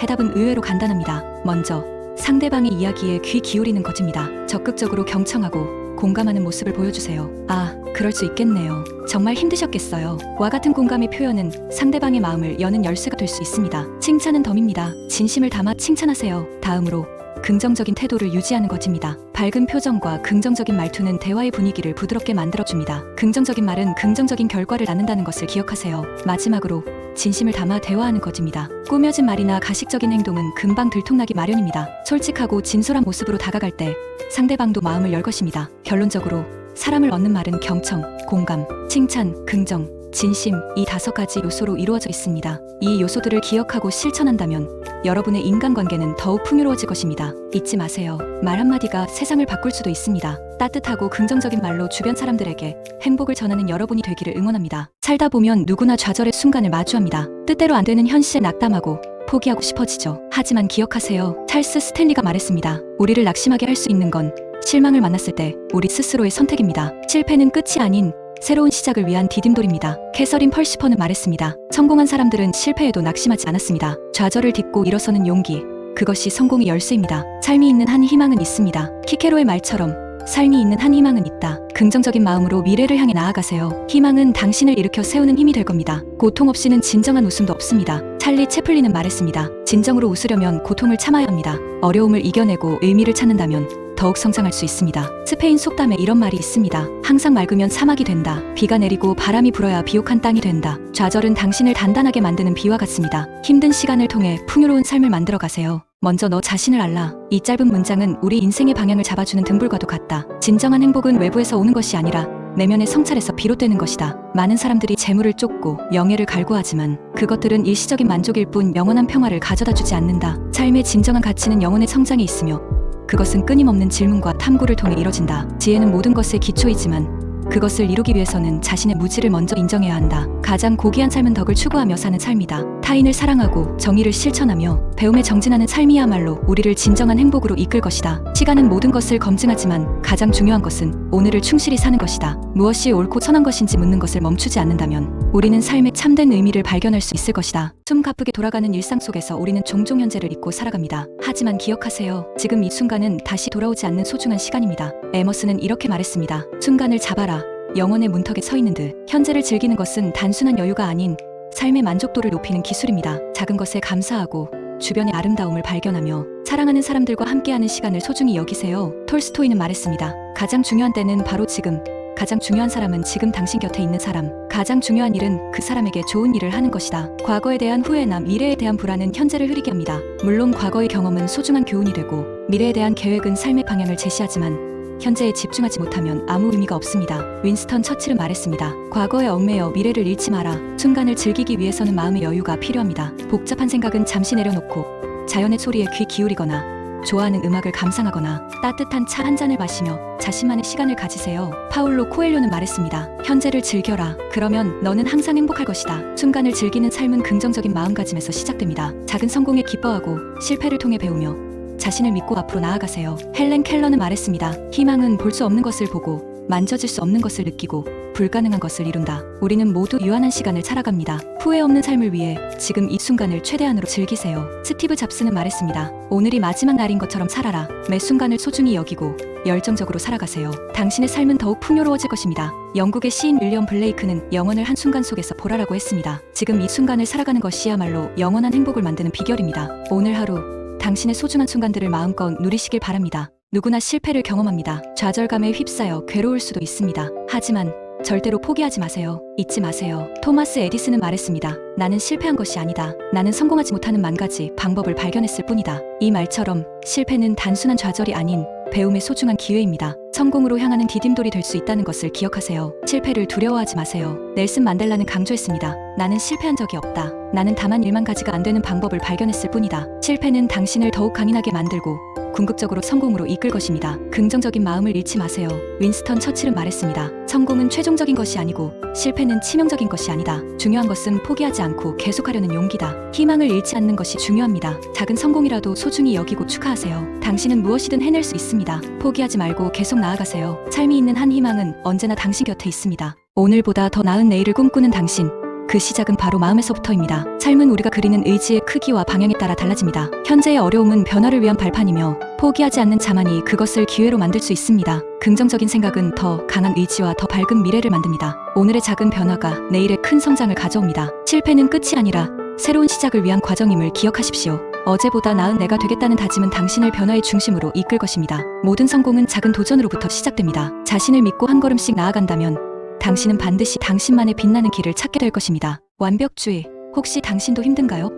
해답은 의외로 간단합니다. 먼저 상대방의 이야기에 귀 기울이는 것입니다. 적극적으로 경청하고 공감하는 모습을 보여주세요. 아, 그럴 수 있겠네요. 정말 힘드셨겠어요. 와 같은 공감의 표현은 상대방의 마음을 여는 열쇠가 될 수 있습니다. 칭찬은 덤입니다. 진심을 담아 칭찬하세요. 다음으로 긍정적인 태도를 유지하는 것입니다. 밝은 표정과 긍정적인 말투는 대화의 분위기를 부드럽게 만들어줍니다. 긍정적인 말은 긍정적인 결과를 낳는다는 것을 기억하세요. 마지막으로 진심을 담아 대화하는 것입니다. 꾸며진 말이나 가식적인 행동은 금방 들통나기 마련입니다. 솔직하고 진솔한 모습으로 다가갈 때 상대방도 마음을 열 것입니다. 결론적으로 사람을 얻는 말은 경청, 공감, 칭찬, 긍정, 진심 이 5가지 요소로 이루어져 있습니다. 이 요소들을 기억하고 실천한다면 여러분의 인간관계는 더욱 풍요로워질 것입니다. 잊지 마세요. 말 한마디가 세상을 바꿀 수도 있습니다. 따뜻하고 긍정적인 말로 주변 사람들에게 행복을 전하는 여러분이 되기를 응원합니다. 살다 보면 누구나 좌절의 순간을 마주합니다. 뜻대로 안 되는 현실에 낙담하고 포기하고 싶어지죠. 하지만 기억하세요. 찰스 스탠리가 말했습니다. 우리를 낙심하게 할 수 있는 건 실망을 만났을 때 우리 스스로의 선택입니다. 실패는 끝이 아닌 새로운 시작을 위한 디딤돌입니다. 캐서린 펄시퍼는 말했습니다. 성공한 사람들은 실패에도 낙심하지 않았습니다. 좌절을 딛고 일어서는 용기, 그것이 성공의 열쇠입니다. 삶이 있는 한 희망은 있습니다. 키케로의 말처럼 삶이 있는 한 희망은 있다. 긍정적인 마음으로 미래를 향해 나아가세요. 희망은 당신을 일으켜 세우는 힘이 될 겁니다. 고통 없이는 진정한 웃음도 없습니다. 찰리 채플린은 말했습니다. 진정으로 웃으려면 고통을 참아야 합니다. 어려움을 이겨내고 의미를 찾는다면 더욱 성장할 수 있습니다. 스페인 속담에 이런 말이 있습니다. 항상 맑으면 사막이 된다. 비가 내리고 바람이 불어야 비옥한 땅이 된다. 좌절은 당신을 단단하게 만드는 비와 같습니다. 힘든 시간을 통해 풍요로운 삶을 만들어 가세요. 먼저 너 자신을 알라. 이 짧은 문장은 우리 인생의 방향을 잡아주는 등불과도 같다. 진정한 행복은 외부에서 오는 것이 아니라 내면의 성찰에서 비롯되는 것이다. 많은 사람들이 재물을 쫓고 명예를 갈구하지만 그것들은 일시적인 만족일 뿐 영원한 평화를 가져다주지 않는다. 삶의 진정한 가치는 영혼의 성장에 있으며 그것은 끊임없는 질문과 탐구를 통해 이뤄진다. 지혜는 모든 것의 기초이지만 그것을 이루기 위해서는 자신의 무지를 먼저 인정해야 한다. 가장 고귀한 삶은 덕을 추구하며 사는 삶이다. 타인을 사랑하고 정의를 실천하며 배움에 정진하는 삶이야말로 우리를 진정한 행복으로 이끌 것이다. 시간은 모든 것을 검증하지만 가장 중요한 것은 오늘을 충실히 사는 것이다. 무엇이 옳고 선한 것인지 묻는 것을 멈추지 않는다면 우리는 삶의 참된 의미를 발견할 수 있을 것이다. 숨 가쁘게 돌아가는 일상 속에서 우리는 종종 현재를 잊고 살아갑니다. 하지만 기억하세요. 지금 이 순간은 다시 돌아오지 않는 소중한 시간입니다. 에머스는 이렇게 말했습니다. 순간을 잡아라. 영혼의 문턱에 서 있는 듯. 현재를 즐기는 것은 단순한 여유가 아닌 삶의 만족도를 높이는 기술입니다. 작은 것에 감사하고 주변의 아름다움을 발견하며 사랑하는 사람들과 함께하는 시간을 소중히 여기세요. 톨스토이는 말했습니다. 가장 중요한 때는 바로 지금. 가장 중요한 사람은 지금 당신 곁에 있는 사람. 가장 중요한 일은 그 사람에게 좋은 일을 하는 것이다. 과거에 대한 후회나 미래에 대한 불안은 현재를 흐리게 합니다. 물론 과거의 경험은 소중한 교훈이 되고 미래에 대한 계획은 삶의 방향을 제시하지만 현재에 집중하지 못하면 아무 의미가 없습니다. 윈스턴 처칠은 말했습니다. 과거에 얽매여 미래를 잃지 마라. 순간을 즐기기 위해서는 마음의 여유가 필요합니다. 복잡한 생각은 잠시 내려놓고 자연의 소리에 귀 기울이거나 좋아하는 음악을 감상하거나 따뜻한 차 한 잔을 마시며 자신만의 시간을 가지세요. 파울로 코엘료는 말했습니다. 현재를 즐겨라. 그러면 너는 항상 행복할 것이다. 순간을 즐기는 삶은 긍정적인 마음가짐에서 시작됩니다. 작은 성공에 기뻐하고 실패를 통해 배우며 자신을 믿고 앞으로 나아가세요. 헬렌 켈러는 말했습니다. 희망은 볼 수 없는 것을 보고 만져질 수 없는 것을 느끼고 불가능한 것을 이룬다. 우리는 모두 유한한 시간을 살아갑니다. 후회 없는 삶을 위해 지금 이 순간을 최대한으로 즐기세요. 스티브 잡스는 말했습니다. 오늘이 마지막 날인 것처럼 살아라. 매 순간을 소중히 여기고 열정적으로 살아가세요. 당신의 삶은 더욱 풍요로워질 것입니다. 영국의 시인 윌리엄 블레이크는 영혼을 한순간 속에서 보라라고 했습니다. 지금 이 순간을 살아가는 것이야말로 영원한 행복을 만드는 비결입니다. 오늘 하루 당신의 소중한 순간들을 마음껏 누리시길 바랍니다. 누구나 실패를 경험합니다. 좌절감에 휩싸여 괴로울 수도 있습니다. 하지만 절대로 포기하지 마세요. 잊지 마세요. 토마스 에디슨은 말했습니다. 나는 실패한 것이 아니다. 나는 성공하지 못하는 만 가지 방법을 발견했을 뿐이다. 이 말처럼 실패는 단순한 좌절이 아닌 배움의 소중한 기회입니다. 성공으로 향하는 디딤돌이 될 수 있다는 것을 기억하세요. 실패를 두려워하지 마세요. 넬슨 만델라는 강조했습니다. 나는 실패한 적이 없다. 나는 다만 1만 가지가 안 되는 방법을 발견했을 뿐이다. 실패는 당신을 더욱 강인하게 만들고 궁극적으로 성공으로 이끌 것입니다. 긍정적인 마음을 잃지 마세요. 윈스턴 처칠은 말했습니다. 성공은 최종적인 것이 아니고 실패는 치명적인 것이 아니다. 중요한 것은 포기하지 않고 계속하려는 용기다. 희망을 잃지 않는 것이 중요합니다. 작은 성공이라도 소중히 여기고 축하하세요. 당신은 무엇이든 해낼 수 있습니다. 포기하지 말고 계속 나아가세요. 삶이 있는 한 희망은 언제나 당신 곁에 있습니다. 오늘보다 더 나은 내일을 꿈꾸는 당신. 그 시작은 바로 마음에서부터입니다. 삶은 우리가 그리는 의지의 크기와 방향에 따라 달라집니다. 현재의 어려움은 변화를 위한 발판이며 포기하지 않는 자만이 그것을 기회로 만들 수 있습니다. 긍정적인 생각은 더 강한 의지와 더 밝은 미래를 만듭니다. 오늘의 작은 변화가 내일의 큰 성장을 가져옵니다. 실패는 끝이 아니라 새로운 시작을 위한 과정임을 기억하십시오. 어제보다 나은 내가 되겠다는 다짐은 당신을 변화의 중심으로 이끌 것입니다. 모든 성공은 작은 도전으로부터 시작됩니다. 자신을 믿고 한 걸음씩 나아간다면 당신은 반드시 당신만의 빛나는 길을 찾게 될 것입니다. 완벽주의, 혹시 당신도 힘든가요?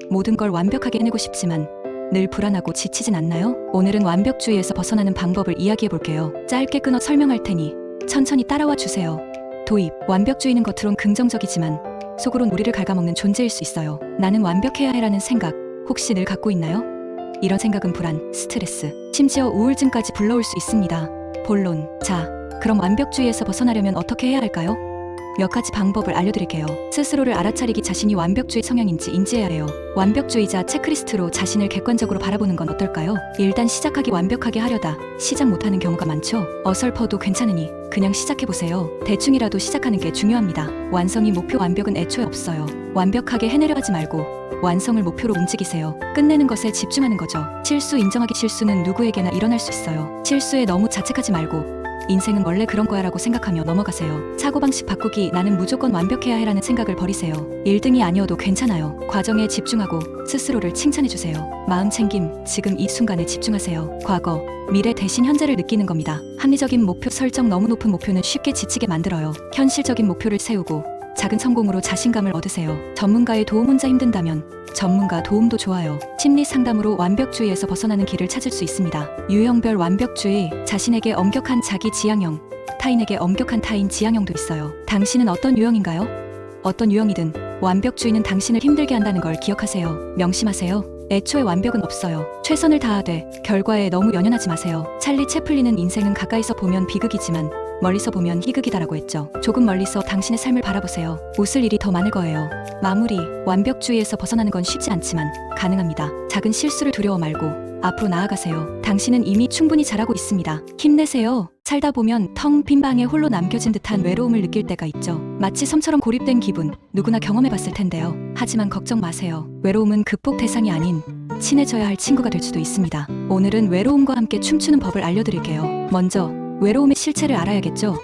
모든 걸 완벽하게 해내고 싶지만 늘 불안하고 지치진 않나요? 오늘은 완벽주의에서 벗어나는 방법을 이야기해 볼게요. 짧게 끊어 설명할 테니 천천히 따라와 주세요. 도입, 완벽주의는 겉으론 긍정적이지만 속으론 우리를 갉아먹는 존재일 수 있어요. 나는 완벽해야 해라는 생각, 혹시 늘 갖고 있나요? 이런 생각은 불안, 스트레스, 심지어 우울증까지 불러올 수 있습니다. 본론, 자, 그럼 완벽주의에서 벗어나려면 어떻게 해야 할까요? 몇 가지 방법을 알려드릴게요. 스스로를 알아차리기, 자신이 완벽주의 성향인지 인지해야 해요. 완벽주의자 체크리스트로 자신을 객관적으로 바라보는 건 어떨까요? 일단 시작하기 완벽하게 하려다 시작 못하는 경우가 많죠. 어설퍼도 괜찮으니 그냥 시작해보세요. 대충이라도 시작하는 게 중요합니다. 완성이 목표, 완벽은 애초에 없어요. 완벽하게 해내려 하지 말고 완성을 목표로 움직이세요. 끝내는 것에 집중하는 거죠. 실수 인정하기, 실수는 누구에게나 일어날 수 있어요. 실수에 너무 자책하지 말고 인생은 원래 그런 거야 라고 생각하며 넘어가세요. 사고방식 바꾸기, 나는 무조건 완벽해야 해라는 생각을 버리세요. 1등이 아니어도 괜찮아요. 과정에 집중하고 스스로를 칭찬해주세요. 마음 챙김, 지금 이 순간에 집중하세요. 과거, 미래 대신 현재를 느끼는 겁니다. 합리적인 목표 설정, 너무 높은 목표는 쉽게 지치게 만들어요. 현실적인 목표를 세우고 작은 성공으로 자신감을 얻으세요. 전문가의 도움, 혼자 힘든다면 전문가 도움도 좋아요. 심리 상담으로 완벽주의에서 벗어나는 길을 찾을 수 있습니다. 유형별 완벽주의, 자신에게 엄격한 자기 지향형, 타인에게 엄격한 타인 지향형도 있어요. 당신은 어떤 유형인가요? 어떤 유형이든 완벽주의는 당신을 힘들게 한다는 걸 기억하세요. 명심하세요. 애초에 완벽은 없어요. 최선을 다하되 결과에 너무 연연하지 마세요. 찰리 채플린은 인생은 가까이서 보면 비극이지만 멀리서 보면 희극이다라고 했죠. 조금 멀리서 당신의 삶을 바라보세요. 웃을 일이 더 많을 거예요. 마무리, 완벽주의에서 벗어나는 건 쉽지 않지만 가능합니다. 작은 실수를 두려워 말고 앞으로 나아가세요. 당신은 이미 충분히 잘하고 있습니다. 힘내세요. 살다 보면 텅 빈 방에 홀로 남겨진 듯한 외로움을 느낄 때가 있죠. 마치 섬처럼 고립된 기분, 누구나 경험해봤을 텐데요. 하지만 걱정 마세요. 외로움은 극복 대상이 아닌 친해져야 할 친구가 될 수도 있습니다. 오늘은 외로움과 함께 춤추는 법을 알려드릴게요. 먼저 외로움의 실체를 알아야겠죠.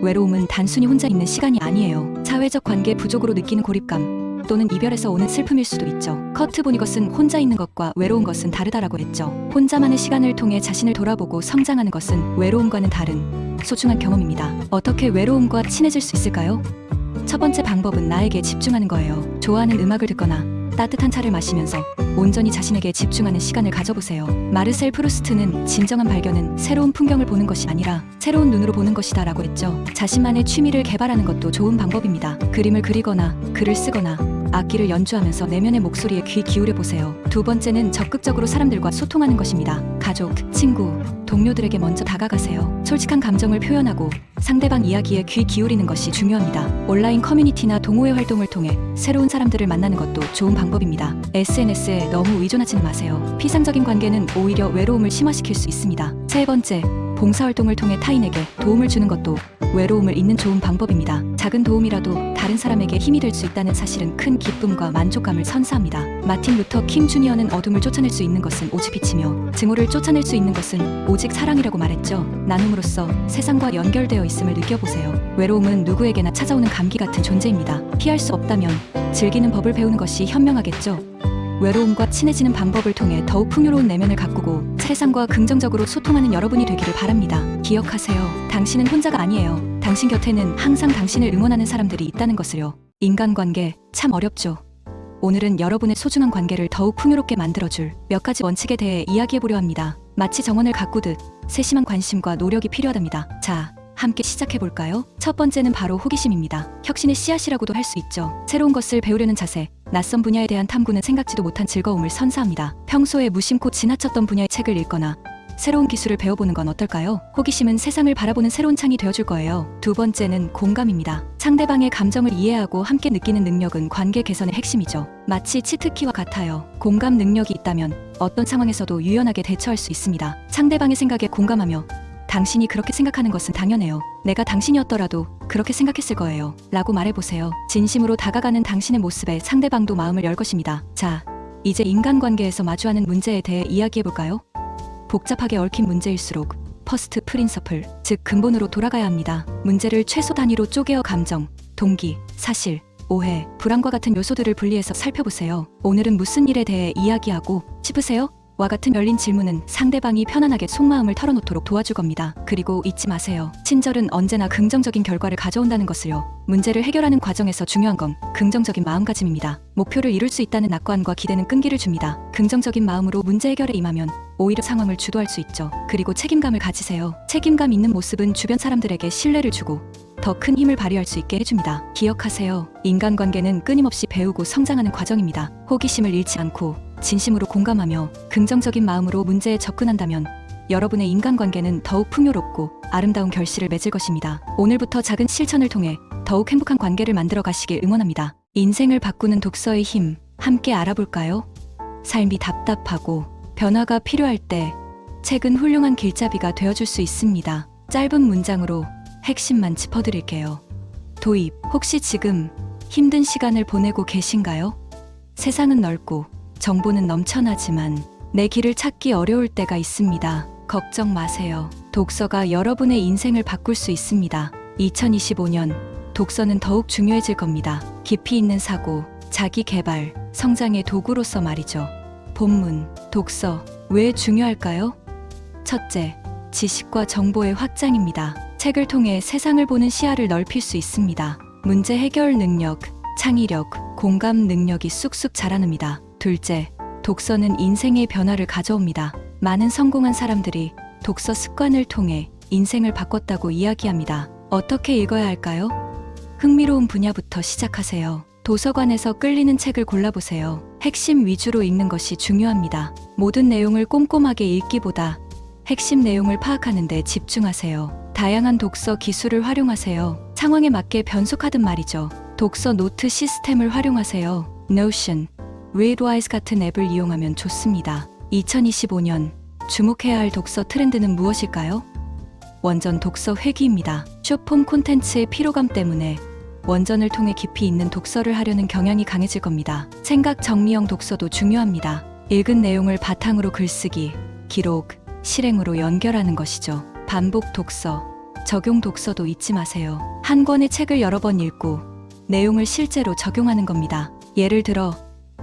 외로움은 단순히 혼자 있는 시간이 아니에요. 사회적 관계 부족으로 느끼는 고립감 또는 이별에서 오는 슬픔일 수도 있죠. 커트 보니것은 혼자 있는 것과 외로운 것은 다르다라고 했죠. 혼자만의 시간을 통해 자신을 돌아보고 성장하는 것은 외로움과는 다른 소중한 경험입니다. 어떻게 외로움과 친해질 수 있을까요? 첫 번째 방법은 나에게 집중하는 거예요. 좋아하는 음악을 듣거나 따뜻한 차를 마시면서 온전히 자신에게 집중하는 시간을 가져보세요. 마르셀 프루스트는 진정한 발견은 새로운 풍경을 보는 것이 아니라 새로운 눈으로 보는 것이다 라고 했죠. 자신만의 취미를 개발하는 것도 좋은 방법입니다. 그림을 그리거나 글을 쓰거나 악기를 연주하면서 내면의 목소리에 귀 기울여 보세요. 두 번째는 적극적으로 사람들과 소통하는 것입니다. 가족, 친구, 동료들에게 먼저 다가가세요. 솔직한 감정을 표현하고 상대방 이야기에 귀 기울이는 것이 중요합니다. 온라인 커뮤니티나 동호회 활동을 통해 새로운 사람들을 만나는 것도 좋은 방법입니다. SNS에 너무 의존하지는 마세요. 피상적인 관계는 오히려 외로움을 심화시킬 수 있습니다. 세 번째, 봉사활동을 통해 타인에게 도움을 주는 것도 외로움을 잊는 좋은 방법입니다. 작은 도움이라도 다른 사람에게 힘이 될 수 있다는 사실은 큰 기쁨과 만족감을 선사합니다. 마틴 루터 킹 주니어는 어둠을 쫓아낼 수 있는 것은 오직 빛이며 증오를 쫓아낼 수 있는 것은 오직 사랑이라고 말했죠. 나눔으로써 세상과 연결되어 있음을 느껴보세요. 외로움은 누구에게나 찾아오는 감기 같은 존재입니다. 피할 수 없다면 즐기는 법을 배우는 것이 현명하겠죠. 외로움과 친해지는 방법을 통해 더욱 풍요로운 내면을 가꾸고 세상과 긍정적으로 소통하는 여러분이 되기를 바랍니다. 기억하세요. 당신은 혼자가 아니에요. 당신 곁에는 항상 당신을 응원하는 사람들이 있다는 것을요. 인간관계 참 어렵죠. 오늘은 여러분의 소중한 관계를 더욱 풍요롭게 만들어줄 몇 가지 원칙에 대해 이야기해보려 합니다. 마치 정원을 가꾸듯 세심한 관심과 노력이 필요하답니다. 자, 함께 시작해볼까요? 첫 번째는 바로 호기심입니다. 혁신의 씨앗이라고도 할 수 있죠. 새로운 것을 배우려는 자세, 낯선 분야에 대한 탐구는 생각지도 못한 즐거움을 선사합니다. 평소에 무심코 지나쳤던 분야의 책을 읽거나 새로운 기술을 배워보는 건 어떨까요? 호기심은 세상을 바라보는 새로운 창이 되어줄 거예요. 두 번째는 공감입니다. 상대방의 감정을 이해하고 함께 느끼는 능력은 관계 개선의 핵심이죠. 마치 치트키와 같아요. 공감 능력이 있다면 어떤 상황에서도 유연하게 대처할 수 있습니다. 상대방의 생각에 공감하며 당신이 그렇게 생각하는 것은 당연해요. 내가 당신이었더라도 그렇게 생각했을 거예요. 라고 말해보세요. 진심으로 다가가는 당신의 모습에 상대방도 마음을 열 것입니다. 자, 이제 인간관계에서 마주하는 문제에 대해 이야기해볼까요? 복잡하게 얽힌 문제일수록 퍼스트 프린서플, 즉 근본으로 돌아가야 합니다. 문제를 최소 단위로 쪼개어 감정, 동기, 사실, 오해, 불안과 같은 요소들을 분리해서 살펴보세요. 오늘은 무슨 일에 대해 이야기하고 싶으세요? 와 같은 열린 질문은 상대방이 편안하게 속마음을 털어놓도록 도와줄 겁니다. 그리고 잊지 마세요. 친절은 언제나 긍정적인 결과를 가져온다는 것을요. 문제를 해결하는 과정에서 중요한 건 긍정적인 마음가짐입니다. 목표를 이룰 수 있다는 낙관과 기대는 끈기를 줍니다. 긍정적인 마음으로 문제 해결에 임하면 오히려 상황을 주도할 수 있죠. 그리고 책임감을 가지세요. 책임감 있는 모습은 주변 사람들에게 신뢰를 주고 더 큰 힘을 발휘할 수 있게 해줍니다. 기억하세요. 인간관계는 끊임없이 배우고 성장하는 과정입니다. 호기심을 잃지 않고 진심으로 공감하며 긍정적인 마음으로 문제에 접근한다면 여러분의 인간관계는 더욱 풍요롭고 아름다운 결실을 맺을 것입니다. 오늘부터 작은 실천을 통해 더욱 행복한 관계를 만들어 가시길 응원합니다. 인생을 바꾸는 독서의 힘, 함께 알아볼까요? 삶이 답답하고 변화가 필요할 때 책은 훌륭한 길잡이가 되어줄 수 있습니다. 짧은 문장으로 핵심만 짚어드릴게요. 도입, 혹시 지금 힘든 시간을 보내고 계신가요? 세상은 넓고 정보는 넘쳐나지만 내 길을 찾기 어려울 때가 있습니다. 걱정 마세요. 독서가 여러분의 인생을 바꿀 수 있습니다. 2025년 독서는 더욱 중요해질 겁니다. 깊이 있는 사고, 자기 개발, 성장의 도구로서 말이죠. 본문, 독서, 왜 중요할까요? 첫째, 지식과 정보의 확장입니다. 책을 통해 세상을 보는 시야를 넓힐 수 있습니다. 문제 해결 능력, 창의력, 공감 능력이 쑥쑥 자라납니다. 둘째, 독서는 인생의 변화를 가져옵니다. 많은 성공한 사람들이 독서 습관을 통해 인생을 바꿨다고 이야기합니다. 어떻게 읽어야 할까요? 흥미로운 분야부터 시작하세요. 도서관에서 끌리는 책을 골라보세요. 핵심 위주로 읽는 것이 중요합니다. 모든 내용을 꼼꼼하게 읽기보다 핵심 내용을 파악하는 데 집중하세요. 다양한 독서 기술을 활용하세요. 상황에 맞게 변속하듯 말이죠. 독서 노트 시스템을 활용하세요. Notion, Readwise 같은 앱을 이용하면 좋습니다. 2025년 주목해야 할 독서 트렌드는 무엇일까요? 원전 독서 회귀입니다. 숏폼 콘텐츠의 피로감 때문에 원전을 통해 깊이 있는 독서를 하려는 경향이 강해질 겁니다. 생각 정리형 독서도 중요합니다. 읽은 내용을 바탕으로 글쓰기, 기록, 실행으로 연결하는 것이죠. 반복 독서, 적용 독서도 잊지 마세요. 한 권의 책을 여러 번 읽고 내용을 실제로 적용하는 겁니다. 예를 들어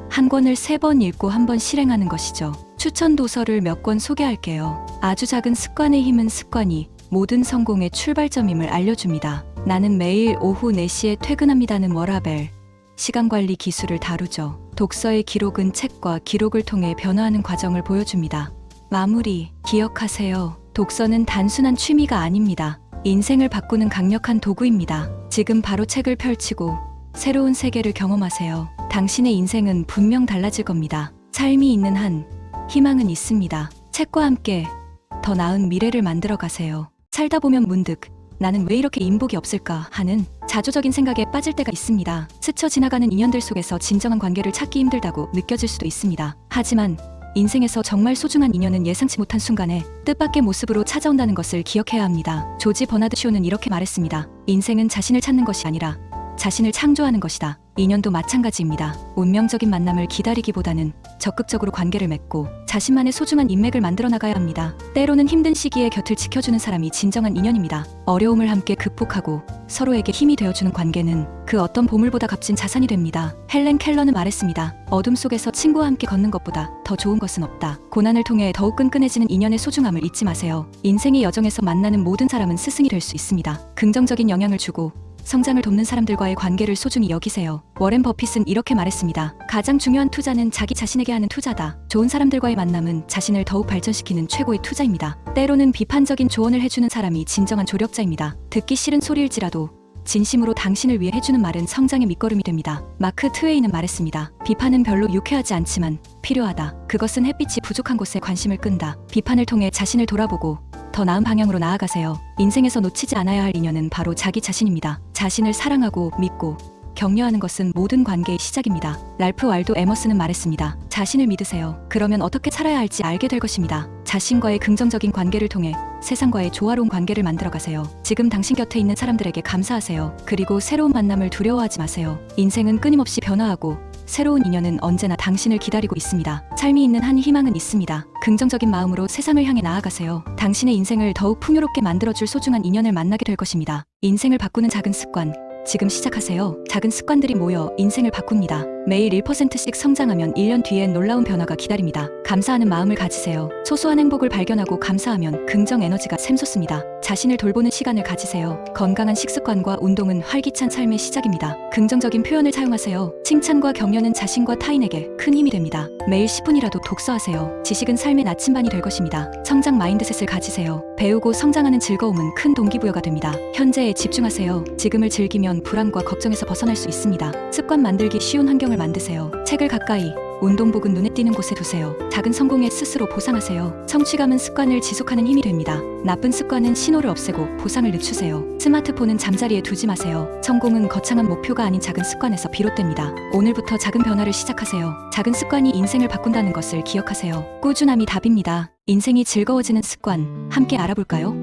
한 권을 3번 읽고 한 번 실행하는 것이죠. 추천 도서를 몇 권 소개할게요. 아주 작은 습관의 힘은 습관이 모든 성공의 출발점임을 알려줍니다. 나는 매일 오후 4시에 퇴근합니다는 워라밸, 시간관리 기술을 다루죠. 독서의 기록은 책과 기록을 통해 변화하는 과정을 보여줍니다. 마무리, 기억하세요. 독서는 단순한 취미가 아닙니다. 인생을 바꾸는 강력한 도구입니다. 지금 바로 책을 펼치고 새로운 세계를 경험하세요. 당신의 인생은 분명 달라질 겁니다. 삶이 있는 한 희망은 있습니다. 책과 함께 더 나은 미래를 만들어 가세요. 살다 보면 문득 나는 왜 이렇게 인복이 없을까 하는 자조적인 생각에 빠질 때가 있습니다. 스쳐 지나가는 인연들 속에서 진정한 관계를 찾기 힘들다고 느껴질 수도 있습니다. 하지만 인생에서 정말 소중한 인연은 예상치 못한 순간에 뜻밖의 모습으로 찾아온다는 것을 기억해야 합니다. 조지 버나드 쇼는 이렇게 말했습니다. 인생은 자신을 찾는 것이 아니라 자신을 창조하는 것이다. 인연도 마찬가지입니다. 운명적인 만남을 기다리기보다는 적극적으로 관계를 맺고 자신만의 소중한 인맥을 만들어 나가야 합니다. 때로는 힘든 시기에 곁을 지켜주는 사람이 진정한 인연입니다. 어려움을 함께 극복하고 서로에게 힘이 되어주는 관계는 그 어떤 보물보다 값진 자산이 됩니다. 헬렌 켈러는 말했습니다. 어둠 속에서 친구와 함께 걷는 것보다 더 좋은 것은 없다. 고난을 통해 더욱 끈끈해지는 인연의 소중함을 잊지 마세요. 인생의 여정에서 만나는 모든 사람은 스승이 될 수 있습니다. 긍정적인 영향을 주고 성장을 돕는 사람들과의 관계를 소중히 여기세요. 워렌 버핏은 이렇게 말했습니다. 가장 중요한 투자는 자기 자신에게 하는 투자다. 좋은 사람들과의 만남은 자신을 더욱 발전시키는 최고의 투자입니다. 때로는 비판적인 조언을 해주는 사람이 진정한 조력자입니다. 듣기 싫은 소리일지라도 진심으로 당신을 위해 해주는 말은 성장의 밑거름이 됩니다. 마크 트웨이는 말했습니다. 비판은 별로 유쾌하지 않지만 필요하다. 그것은 햇빛이 부족한 곳에 관심을 끈다. 비판을 통해 자신을 돌아보고 더 나은 방향으로 나아가세요. 인생에서 놓치지 않아야 할 인연은 바로 자기 자신입니다. 자신을 사랑하고 믿고 격려하는 것은 모든 관계의 시작입니다. 랄프 왈도 에머스는 말했습니다. 자신을 믿으세요. 그러면 어떻게 살아야 할지 알게 될 것입니다. 자신과의 긍정적인 관계를 통해 세상과의 조화로운 관계를 만들어가세요. 지금 당신 곁에 있는 사람들에게 감사하세요. 그리고 새로운 만남을 두려워하지 마세요. 인생은 끊임없이 변화하고 새로운 인연은 언제나 당신을 기다리고 있습니다. 삶이 있는 한 희망은 있습니다. 긍정적인 마음으로 세상을 향해 나아가세요. 당신의 인생을 더욱 풍요롭게 만들어줄 소중한 인연을 만나게 될 것입니다. 인생을 바꾸는 작은 습관, 지금 시작하세요. 작은 습관들이 모여 인생을 바꿉니다. 매일 1%씩 성장하면 1년 뒤엔 놀라운 변화가 기다립니다. 감사하는 마음을 가지세요. 소소한 행복을 발견하고 감사하면 긍정 에너지가 샘솟습니다. 자신을 돌보는 시간을 가지세요. 건강한 식습관과 운동은 활기찬 삶의 시작입니다. 긍정적인 표현을 사용하세요. 칭찬과 격려는 자신과 타인에게 큰 힘이 됩니다. 매일 10분이라도 독서하세요. 지식은 삶의 나침반이 될 것입니다. 성장 마인드셋을 가지세요. 배우고 성장하는 즐거움은 큰 동기부여가 됩니다. 현재에 집중하세요. 지금을 즐기면 불안과 걱정에서 벗어날 수 있습니다. 습관 만들기 쉬운 환경을 만드세요. 책을 가까이, 운동복은 눈에 띄는 곳에 두세요. 작은 성공에 스스로 보상하세요. 성취감은 습관을 지속하는 힘이 됩니다. 나쁜 습관은 신호를 없애고 보상을 늦추세요. 스마트폰은 잠자리에 두지 마세요. 성공은 거창한 목표가 아닌 작은 습관에서 비롯됩니다. 오늘부터 작은 변화를 시작하세요. 작은 습관이 인생을 바꾼다는 것을 기억하세요. 꾸준함이 답입니다. 인생이 즐거워지는 습관, 함께 알아볼까요?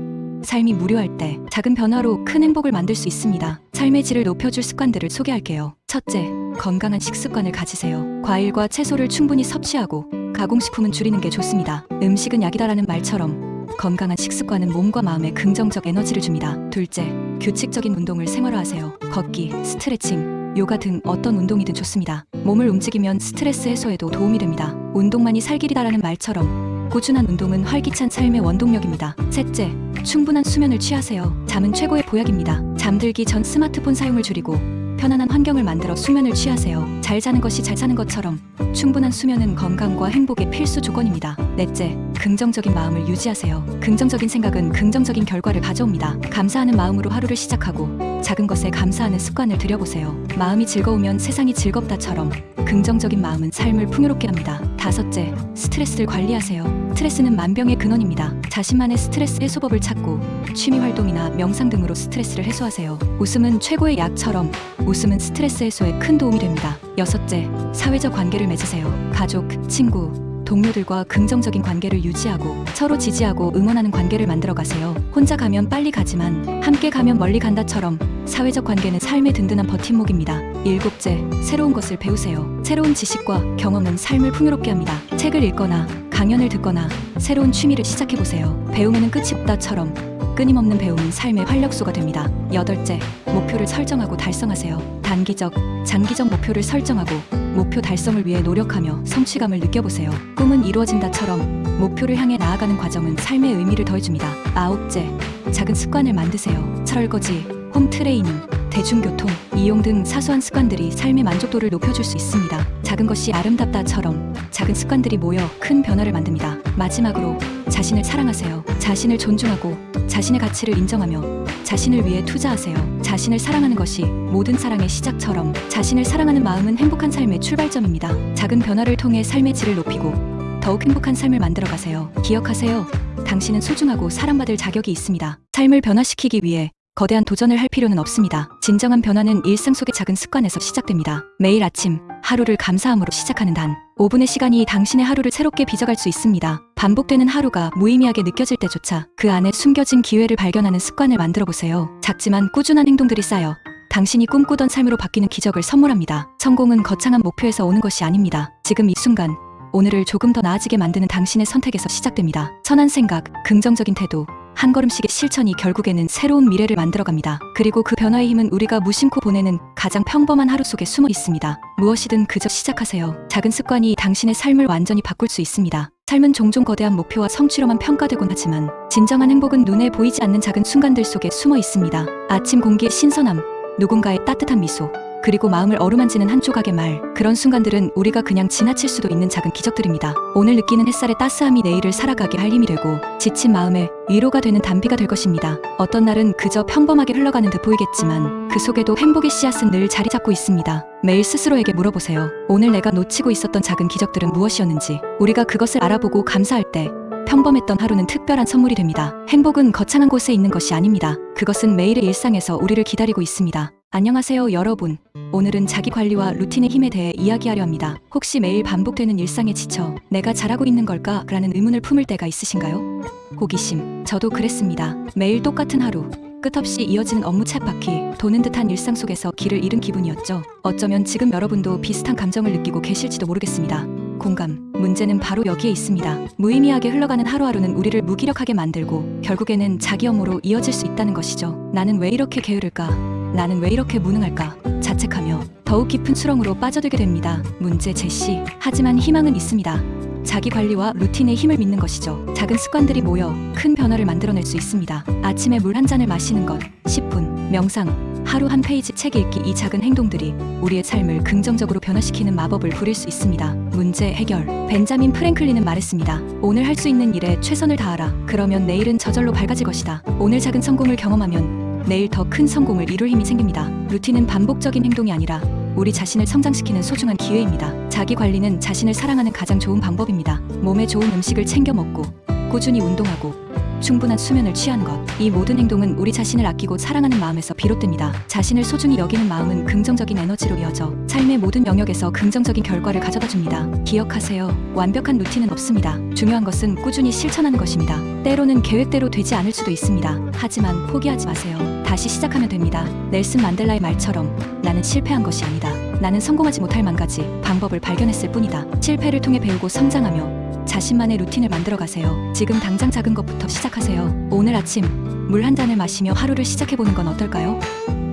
삶이 무료할 때 작은 변화로 큰 행복을 만들 수 있습니다. 삶의 질을 높여줄 습관들을 소개할게요. 첫째, 건강한 식습관을 가지세요. 과일과 채소를 충분히 섭취하고 가공식품은 줄이는 게 좋습니다. 음식은 약이다라는 말처럼 건강한 식습관은 몸과 마음에 긍정적 에너지를 줍니다. 둘째, 규칙적인 운동을 생활화하세요. 걷기, 스트레칭, 요가 등 어떤 운동이든 좋습니다. 몸을 움직이면 스트레스 해소에도 도움이 됩니다. 운동만이 살 길이다라는 말처럼 꾸준한 운동은 활기찬 삶의 원동력입니다. 셋째, 충분한 수면을 취하세요. 잠은 최고의 보약입니다. 잠들기 전 스마트폰 사용을 줄이고 편안한 환경을 만들어 수면을 취하세요. 잘 자는 것이 잘 사는 것처럼 충분한 수면은 건강과 행복의 필수 조건입니다. 넷째, 긍정적인 마음을 유지하세요. 긍정적인 생각은 긍정적인 결과를 가져옵니다. 감사하는 마음으로 하루를 시작하고 작은 것에 감사하는 습관을 들여보세요. 마음이 즐거우면 세상이 즐겁다처럼 긍정적인 마음은 삶을 풍요롭게 합니다. 다섯째, 스트레스를 관리하세요. 스트레스는 만병의 근원입니다. 자신만의 스트레스 해소법을 찾고 취미 활동이나 명상 등으로 스트레스를 해소하세요. 웃음은 최고의 약처럼 웃음은 스트레스 해소에 큰 도움이 됩니다. 여섯째, 사회적 관계를 맺으세요. 가족, 친구, 동료들과 긍정적인 관계를 유지하고 서로 지지하고 응원하는 관계를 만들어 가세요. 혼자 가면 빨리 가지만 함께 가면 멀리 간다처럼 사회적 관계는 삶의 든든한 버팀목입니다. 일곱째, 새로운 것을 배우세요. 새로운 지식과 경험은 삶을 풍요롭게 합니다. 책을 읽거나 강연을 듣거나 새로운 취미를 시작해보세요. 배움에는 끝이 없다처럼 끊임없는 배움은 삶의 활력소가 됩니다. 여덟째, 목표를 설정하고 달성하세요. 단기적, 장기적 목표를 설정하고 목표 달성을 위해 노력하며 성취감을 느껴보세요. 꿈은 이루어진다처럼 목표를 향해 나아가는 과정은 삶의 의미를 더해줍니다. 아홉째, 작은 습관을 만드세요. 설거지, 홈트레이닝, 대중교통 이용 등 사소한 습관들이 삶의 만족도를 높여줄 수 있습니다. 작은 것이 아름답다처럼 작은 습관들이 모여 큰 변화를 만듭니다. 마지막으로 자신을 사랑하세요. 자신을 존중하고 자신의 가치를 인정하며 자신을 위해 투자하세요. 자신을 사랑하는 것이 모든 사랑의 시작처럼 자신을 사랑하는 마음은 행복한 삶의 출발점입니다. 작은 변화를 통해 삶의 질을 높이고 더욱 행복한 삶을 만들어가세요. 기억하세요. 당신은 소중하고 사랑받을 자격이 있습니다. 삶을 변화시키기 위해 거대한 도전을 할 필요는 없습니다. 진정한 변화는 일상 속의 작은 습관에서 시작됩니다. 매일 아침 하루를 감사함으로 시작하는 단 5분의 시간이 당신의 하루를 새롭게 빚어갈 수 있습니다. 반복되는 하루가 무의미하게 느껴질 때조차 그 안에 숨겨진 기회를 발견하는 습관을 만들어 보세요. 작지만 꾸준한 행동들이 쌓여 당신이 꿈꾸던 삶으로 바뀌는 기적을 선물합니다. 성공은 거창한 목표에서 오는 것이 아닙니다. 지금 이 순간 오늘을 조금 더 나아지게 만드는 당신의 선택에서 시작됩니다. 선한 생각, 긍정적인 태도, 한 걸음씩의 실천이 결국에는 새로운 미래를 만들어갑니다. 그리고 그 변화의 힘은 우리가 무심코 보내는 가장 평범한 하루 속에 숨어 있습니다. 무엇이든 그저 시작하세요. 작은 습관이 당신의 삶을 완전히 바꿀 수 있습니다. 삶은 종종 거대한 목표와 성취로만 평가되곤 하지만 진정한 행복은 눈에 보이지 않는 작은 순간들 속에 숨어 있습니다. 아침 공기의 신선함, 누군가의 따뜻한 미소, 그리고 마음을 어루만지는 한 조각의 말, 그런 순간들은 우리가 그냥 지나칠 수도 있는 작은 기적들입니다. 오늘 느끼는 햇살의 따스함이 내일을 살아가게 할 힘이 되고 지친 마음에 위로가 되는 단비가 될 것입니다. 어떤 날은 그저 평범하게 흘러가는 듯 보이겠지만 그 속에도 행복의 씨앗은 늘 자리 잡고 있습니다. 매일 스스로에게 물어보세요. 오늘 내가 놓치고 있었던 작은 기적들은 무엇이었는지. 우리가 그것을 알아보고 감사할 때 평범했던 하루는 특별한 선물이 됩니다. 행복은 거창한 곳에 있는 것이 아닙니다. 그것은 매일의 일상에서 우리를 기다리고 있습니다. 안녕하세요, 여러분. 오늘은 자기관리와 루틴의 힘에 대해 이야기하려 합니다. 혹시 매일 반복되는 일상에 지쳐 내가 잘하고 있는 걸까? 라는 의문을 품을 때가 있으신가요? 호기심, 저도 그랬습니다. 매일 똑같은 하루, 끝없이 이어지는 업무 쳇바퀴, 도는 듯한 일상 속에서 길을 잃은 기분이었죠. 어쩌면 지금 여러분도 비슷한 감정을 느끼고 계실지도 모르겠습니다. 공감, 문제는 바로 여기에 있습니다. 무의미하게 흘러가는 하루하루는 우리를 무기력하게 만들고 결국에는 자기 업무로 이어질 수 있다는 것이죠. 나는 왜 이렇게 게으를까? 나는 왜 이렇게 무능할까? 자책하며 더욱 깊은 수렁으로 빠져들게 됩니다. 문제 제시. 하지만 희망은 있습니다. 자기 관리와 루틴의 힘을 믿는 것이죠. 작은 습관들이 모여 큰 변화를 만들어낼 수 있습니다. 아침에 물 한 잔을 마시는 것, 10분, 명상, 하루 한 페이지 책 읽기, 이 작은 행동들이 우리의 삶을 긍정적으로 변화시키는 마법을 부릴 수 있습니다. 문제 해결. 벤자민 프랭클린은 말했습니다. 오늘 할 수 있는 일에 최선을 다하라. 그러면 내일은 저절로 밝아질 것이다. 오늘 작은 성공을 경험하면 내일 더 큰 성공을 이룰 힘이 생깁니다. 루틴은 반복적인 행동이 아니라 우리 자신을 성장시키는 소중한 기회입니다. 자기 관리는 자신을 사랑하는 가장 좋은 방법입니다. 몸에 좋은 음식을 챙겨 먹고 꾸준히 운동하고 충분한 수면을 취하는 것, 이 모든 행동은 우리 자신을 아끼고 사랑하는 마음에서 비롯됩니다. 자신을 소중히 여기는 마음은 긍정적인 에너지로 이어져 삶의 모든 영역에서 긍정적인 결과를 가져다 줍니다. 기억하세요. 완벽한 루틴은 없습니다. 중요한 것은 꾸준히 실천하는 것입니다. 때로는 계획대로 되지 않을 수도 있습니다. 하지만 포기하지 마세요. 다시 시작하면 됩니다. 넬슨 만델라의 말처럼 나는 실패한 것이 아니다. 나는 성공하지 못할 만가지 방법을 발견했을 뿐이다. 실패를 통해 배우고 성장하며 자신만의 루틴을 만들어가세요. 지금 당장 작은 것부터 시작하세요. 오늘 아침 물 한 잔을 마시며 하루를 시작해보는 건 어떨까요?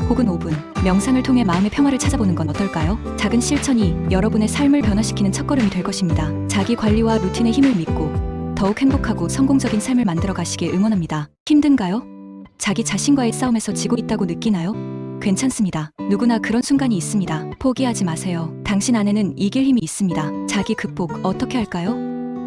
혹은 5분 명상을 통해 마음의 평화를 찾아보는 건 어떨까요? 작은 실천이 여러분의 삶을 변화시키는 첫걸음이 될 것입니다. 자기 관리와 루틴의 힘을 믿고 더욱 행복하고 성공적인 삶을 만들어 가시길 응원합니다. 힘든가요? 자기 자신과의 싸움에서 지고 있다고 느끼나요? 괜찮습니다. 누구나 그런 순간이 있습니다. 포기하지 마세요. 당신 안에는 이길 힘이 있습니다. 자기 극복 어떻게 할까요?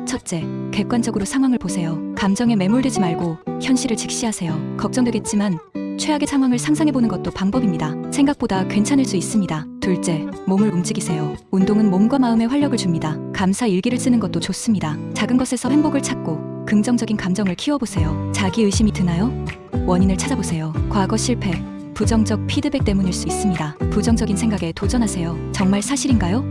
첫째, 객관적으로 상황을 보세요. 감정에 매몰되지 말고 현실을 직시하세요. 걱정되겠지만 최악의 상황을 상상해보는 것도 방법입니다. 생각보다 괜찮을 수 있습니다. 둘째, 몸을 움직이세요. 운동은 몸과 마음에 활력을 줍니다. 감사 일기를 쓰는 것도 좋습니다. 작은 것에서 행복을 찾고 긍정적인 감정을 키워보세요. 자기 의심이 드나요? 원인을 찾아보세요. 과거 실패, 부정적 피드백 때문일 수 있습니다. 부정적인 생각에 도전하세요. 정말 사실인가요?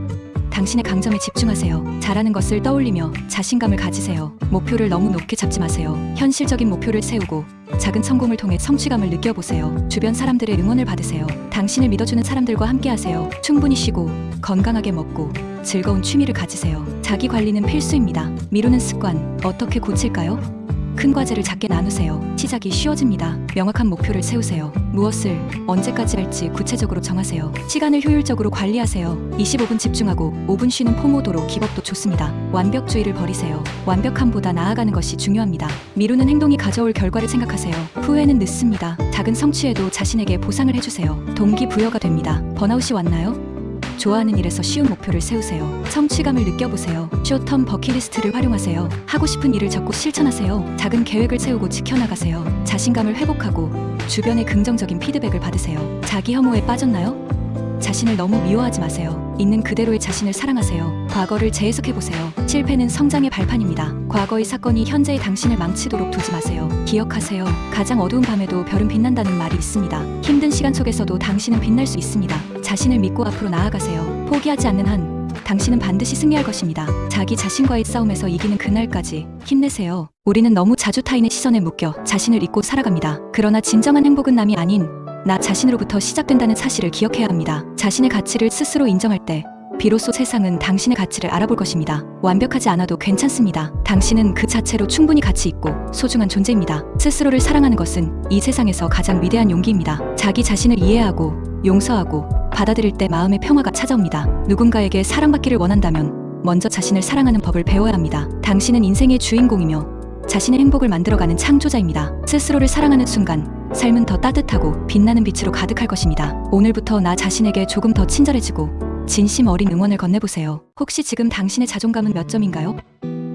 당신의 강점에 집중하세요. 잘하는 것을 떠올리며 자신감을 가지세요. 목표를 너무 높게 잡지 마세요. 현실적인 목표를 세우고 작은 성공을 통해 성취감을 느껴보세요. 주변 사람들의 응원을 받으세요. 당신을 믿어주는 사람들과 함께하세요. 충분히 쉬고 건강하게 먹고 즐거운 취미를 가지세요. 자기 관리는 필수입니다. 미루는 습관 어떻게 고칠까요? 큰 과제를 작게 나누세요. 시작이 쉬워집니다. 명확한 목표를 세우세요. 무엇을 언제까지 할지 구체적으로 정하세요. 시간을 효율적으로 관리하세요. 25분 집중하고 5분 쉬는 포모도로 기법도 좋습니다. 완벽주의를 버리세요. 완벽함보다 나아가는 것이 중요합니다. 미루는 행동이 가져올 결과를 생각하세요. 후회는 늦습니다. 작은 성취에도 자신에게 보상을 해주세요. 동기부여가 됩니다. 번아웃이 왔나요? 좋아하는 일에서 쉬운 목표를 세우세요. 성취감을 느껴보세요. 쇼텀 버킷리스트를 활용하세요. 하고 싶은 일을 적고 실천하세요. 작은 계획을 세우고 지켜나가세요. 자신감을 회복하고 주변의 긍정적인 피드백을 받으세요. 자기 혐오에 빠졌나요? 자신을 너무 미워하지 마세요. 있는 그대로의 자신을 사랑하세요. 과거를 재해석해보세요. 실패는 성장의 발판입니다. 과거의 사건이 현재의 당신을 망치도록 두지 마세요. 기억하세요. 가장 어두운 밤에도 별은 빛난다는 말이 있습니다. 힘든 시간 속에서도 당신은 빛날 수 있습니다. 자신을 믿고 앞으로 나아가세요. 포기하지 않는 한 당신은 반드시 승리할 것입니다. 자기 자신과의 싸움에서 이기는 그날까지 힘내세요. 우리는 너무 자주 타인의 시선에 묶여 자신을 잊고 살아갑니다. 그러나 진정한 행복은 남이 아닌 나 자신으로부터 시작된다는 사실을 기억해야 합니다. 자신의 가치를 스스로 인정할 때 비로소 세상은 당신의 가치를 알아볼 것입니다. 완벽하지 않아도 괜찮습니다. 당신은 그 자체로 충분히 가치 있고 소중한 존재입니다. 스스로를 사랑하는 것은 이 세상에서 가장 위대한 용기입니다. 자기 자신을 이해하고 용서하고 받아들일 때 마음의 평화가 찾아옵니다. 누군가에게 사랑받기를 원한다면 먼저 자신을 사랑하는 법을 배워야 합니다. 당신은 인생의 주인공이며 자신의 행복을 만들어가는 창조자입니다. 스스로를 사랑하는 순간 삶은 더 따뜻하고 빛나는 빛으로 가득할 것입니다. 오늘부터 나 자신에게 조금 더 친절해지고 진심 어린 응원을 건네보세요. 혹시 지금 당신의 자존감은 몇 점인가요?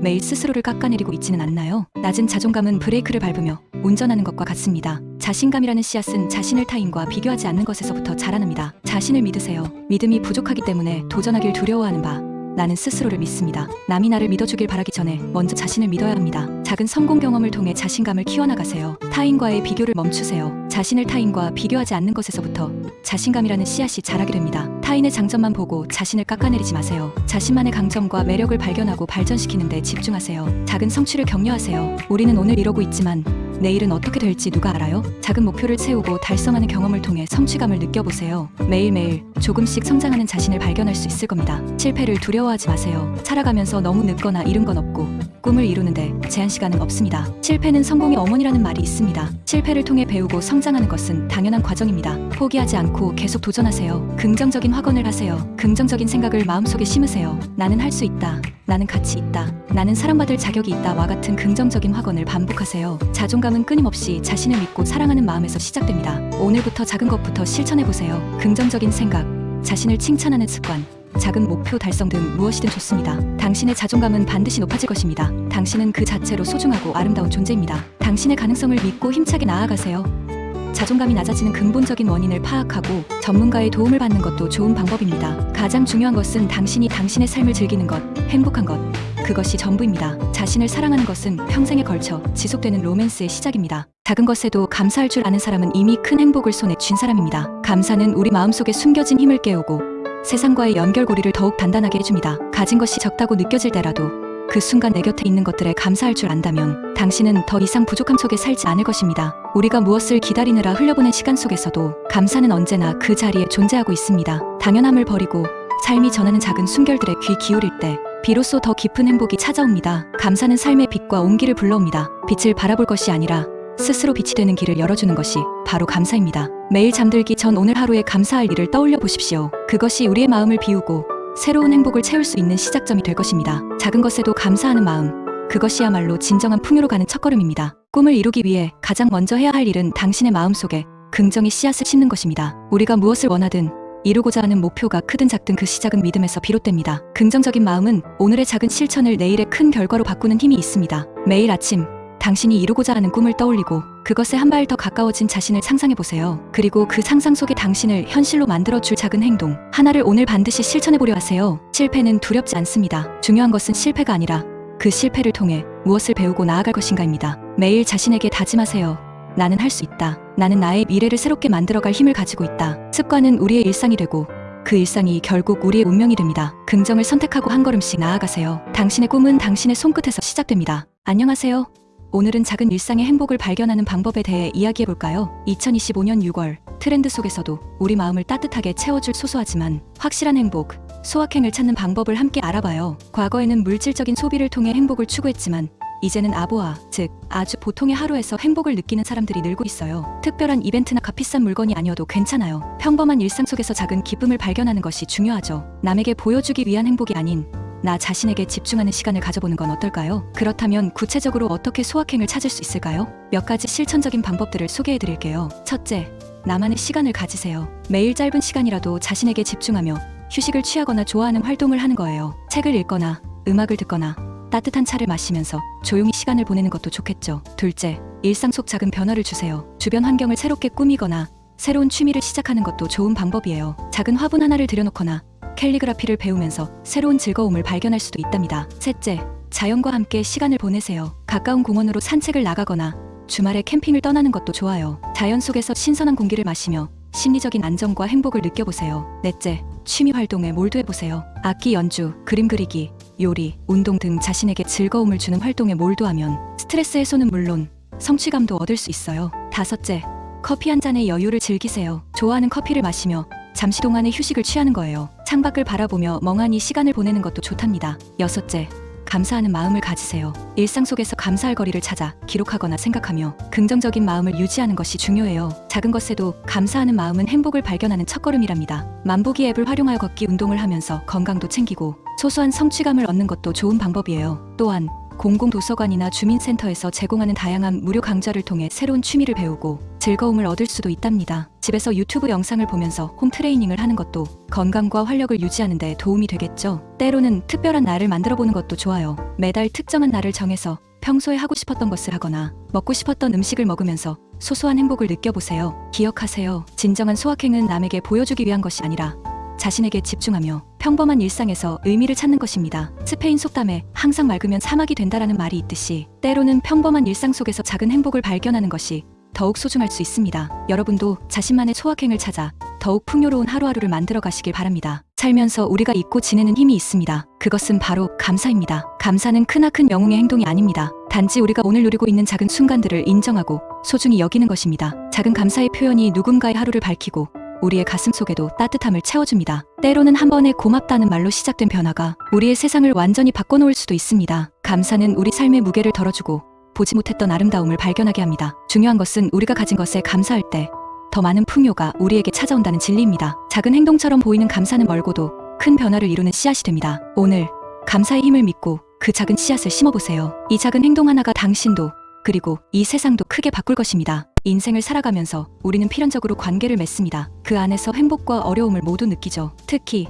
매일 스스로를 깎아내리고 있지는 않나요? 낮은 자존감은 브레이크를 밟으며 운전하는 것과 같습니다. 자신감이라는 씨앗은 자신을 타인과 비교하지 않는 것에서부터 자라납니다. 자신을 믿으세요. 믿음이 부족하기 때문에 도전하길 두려워하는 바 나는 스스로를 믿습니다. 남이 나를 믿어주길 바라기 전에 먼저 자신을 믿어야 합니다. 작은 성공 경험을 통해 자신감을 키워나가세요. 타인과의 비교를 멈추세요. 자신을 타인과 비교하지 않는 것에서부터 자신감이라는 씨앗이 자라게 됩니다. 타인의 장점만 보고 자신을 깎아내리지 마세요. 자신만의 강점과 매력을 발견하고 발전시키는 데 집중하세요. 작은 성취를 격려하세요. 우리는 오늘 이러고 있지만 내일은 어떻게 될지 누가 알아요? 작은 목표를 세우고 달성하는 경험을 통해 성취감을 느껴보세요. 매일매일 조금씩 성장하는 자신을 발견할 수 있을 겁니다. 실패를 두려워하지 마세요. 살아가면서 너무 늦거나 이른 건 없고 꿈을 이루는데 제한 시간은 없습니다. 실패는 성공의 어머니라는 말이 있습니다. 실패를 통해 배우고 성장하는 것은 당연한 과정입니다. 포기하지 않고 계속 도전하세요. 긍정적인 확언을 하세요. 긍정적인 생각을 마음속에 심으세요. 나는 할 수 있다. 나는 가치 있다. 나는 사랑받을 자격이 있다와 같은 긍정적인 확언을 반복하세요. 자존감은 끊임없이 자신을 믿고 사랑하는 마음에서 시작됩니다. 오늘부터 작은 것부터 실천해보세요. 긍정적인 생각, 자신을 칭찬하는 습관, 작은 목표 달성 등 무엇이든 좋습니다. 당신의 자존감은 반드시 높아질 것입니다. 당신은 그 자체로 소중하고 아름다운 존재입니다. 당신의 가능성을 믿고 힘차게 나아가세요. 자존감이 낮아지는 근본적인 원인을 파악하고 전문가의 도움을 받는 것도 좋은 방법입니다. 가장 중요한 것은 당신이 당신의 삶을 즐기는 것, 행복한 것, 그것이 전부입니다. 자신을 사랑하는 것은 평생에 걸쳐 지속되는 로맨스의 시작입니다. 작은 것에도 감사할 줄 아는 사람은 이미 큰 행복을 손에 쥔 사람입니다. 감사는 우리 마음속에 숨겨진 힘을 깨우고 세상과의 연결고리를 더욱 단단하게 해줍니다. 가진 것이 적다고 느껴질 때라도 그 순간 내 곁에 있는 것들에 감사할 줄 안다면 당신은 더 이상 부족함 속에 살지 않을 것입니다. 우리가 무엇을 기다리느라 흘려보낸 시간 속에서도 감사는 언제나 그 자리에 존재하고 있습니다. 당연함을 버리고 삶이 전하는 작은 숨결들에 귀 기울일 때 비로소 더 깊은 행복이 찾아옵니다. 감사는 삶의 빛과 온기를 불러옵니다. 빛을 바라볼 것이 아니라 스스로 빛이 되는 길을 열어주는 것이 바로 감사입니다. 매일 잠들기 전 오늘 하루에 감사할 일을 떠올려 보십시오. 그것이 우리의 마음을 비우고 새로운 행복을 채울 수 있는 시작점이 될 것입니다. 작은 것에도 감사하는 마음, 그것이야말로 진정한 풍요로 가는 첫걸음입니다. 꿈을 이루기 위해 가장 먼저 해야 할 일은 당신의 마음속에 긍정의 씨앗을 심는 것입니다. 우리가 무엇을 원하든 이루고자 하는 목표가 크든 작든 그 시작은 믿음에서 비롯됩니다. 긍정적인 마음은 오늘의 작은 실천을 내일의 큰 결과로 바꾸는 힘이 있습니다. 매일 아침 당신이 이루고자 하는 꿈을 떠올리고 그것에 한 발 더 가까워진 자신을 상상해보세요. 그리고 그 상상 속의 당신을 현실로 만들어줄 작은 행동 하나를 오늘 반드시 실천해보려 하세요. 실패는 두렵지 않습니다. 중요한 것은 실패가 아니라 그 실패를 통해 무엇을 배우고 나아갈 것인가입니다. 매일 자신에게 다짐하세요. 나는 할 수 있다. 나는 나의 미래를 새롭게 만들어갈 힘을 가지고 있다. 습관은 우리의 일상이 되고 그 일상이 결국 우리의 운명이 됩니다. 긍정을 선택하고 한 걸음씩 나아가세요. 당신의 꿈은 당신의 손끝에서 시작됩니다. 안녕하세요. 오늘은 작은 일상의 행복을 발견하는 방법에 대해 이야기해볼까요? 2025년 6월 트렌드 속에서도 우리 마음을 따뜻하게 채워줄 소소하지만 확실한 행복, 소확행을 찾는 방법을 함께 알아봐요. 과거에는 물질적인 소비를 통해 행복을 추구했지만 이제는 아보아, 즉 아주 보통의 하루에서 행복을 느끼는 사람들이 늘고 있어요. 특별한 이벤트나 값비싼 물건이 아니어도 괜찮아요. 평범한 일상 속에서 작은 기쁨을 발견하는 것이 중요하죠. 남에게 보여주기 위한 행복이 아닌 나 자신에게 집중하는 시간을 가져보는 건 어떨까요? 그렇다면 구체적으로 어떻게 소확행을 찾을 수 있을까요? 몇 가지 실천적인 방법들을 소개해 드릴게요. 첫째, 나만의 시간을 가지세요. 매일 짧은 시간이라도 자신에게 집중하며 휴식을 취하거나 좋아하는 활동을 하는 거예요. 책을 읽거나 음악을 듣거나 따뜻한 차를 마시면서 조용히 시간을 보내는 것도 좋겠죠. 둘째, 일상 속 작은 변화를 주세요. 주변 환경을 새롭게 꾸미거나 새로운 취미를 시작하는 것도 좋은 방법이에요. 작은 화분 하나를 들여놓거나 캘리그라피를 배우면서 새로운 즐거움을 발견할 수도 있답니다. 셋째, 자연과 함께 시간을 보내세요. 가까운 공원으로 산책을 나가거나 주말에 캠핑을 떠나는 것도 좋아요. 자연 속에서 신선한 공기를 마시며 심리적인 안정과 행복을 느껴보세요. 넷째, 취미 활동에 몰두해보세요. 악기 연주, 그림 그리기, 요리, 운동 등 자신에게 즐거움을 주는 활동에 몰두하면 스트레스 해소는 물론 성취감도 얻을 수 있어요. 다섯째, 커피 한 잔의 여유를 즐기세요. 좋아하는 커피를 마시며 잠시 동안의 휴식을 취하는 거예요. 창밖을 바라보며 멍하니 시간을 보내는 것도 좋답니다. 여섯째, 감사하는 마음을 가지세요. 일상 속에서 감사할 거리를 찾아 기록하거나 생각하며 긍정적인 마음을 유지하는 것이 중요해요. 작은 것에도 감사하는 마음은 행복을 발견하는 첫걸음이랍니다. 만보기 앱을 활용하여 걷기 운동을 하면서 건강도 챙기고 소소한 성취감을 얻는 것도 좋은 방법이에요. 또한 공공도서관이나 주민센터에서 제공하는 다양한 무료 강좌를 통해 새로운 취미를 배우고 즐거움을 얻을 수도 있답니다. 집에서 유튜브 영상을 보면서 홈 트레이닝을 하는 것도 건강과 활력을 유지하는 데 도움이 되겠죠. 때로는 특별한 날을 만들어 보는 것도 좋아요. 매달 특정한 날을 정해서 평소에 하고 싶었던 것을 하거나 먹고 싶었던 음식을 먹으면서 소소한 행복을 느껴보세요. 기억하세요. 진정한 소확행은 남에게 보여주기 위한 것이 아니라 자신에게 집중하며 평범한 일상에서 의미를 찾는 것입니다. 스페인 속담에 항상 맑으면 사막이 된다라는 말이 있듯이 때로는 평범한 일상 속에서 작은 행복을 발견하는 것이 더욱 소중할 수 있습니다. 여러분도 자신만의 소확행을 찾아 더욱 풍요로운 하루하루를 만들어 가시길 바랍니다. 살면서 우리가 잊고 지내는 힘이 있습니다. 그것은 바로 감사입니다. 감사는 크나큰 영웅의 행동이 아닙니다. 단지 우리가 오늘 누리고 있는 작은 순간들을 인정하고 소중히 여기는 것입니다. 작은 감사의 표현이 누군가의 하루를 밝히고 우리의 가슴 속에도 따뜻함을 채워줍니다. 때로는 한 번의 고맙다는 말로 시작된 변화가 우리의 세상을 완전히 바꿔놓을 수도 있습니다. 감사는 우리 삶의 무게를 덜어주고 보지 못했던 아름다움을 발견하게 합니다. 중요한 것은 우리가 가진 것에 감사할 때 더 많은 풍요가 우리에게 찾아온다는 진리입니다. 작은 행동처럼 보이는 감사는 멀고도 큰 변화를 이루는 씨앗이 됩니다. 오늘 감사의 힘을 믿고 그 작은 씨앗을 심어보세요. 이 작은 행동 하나가 당신도 그리고 이 세상도 크게 바꿀 것입니다. 인생을 살아가면서 우리는 필연적으로 관계를 맺습니다. 그 안에서 행복과 어려움을 모두 느끼죠. 특히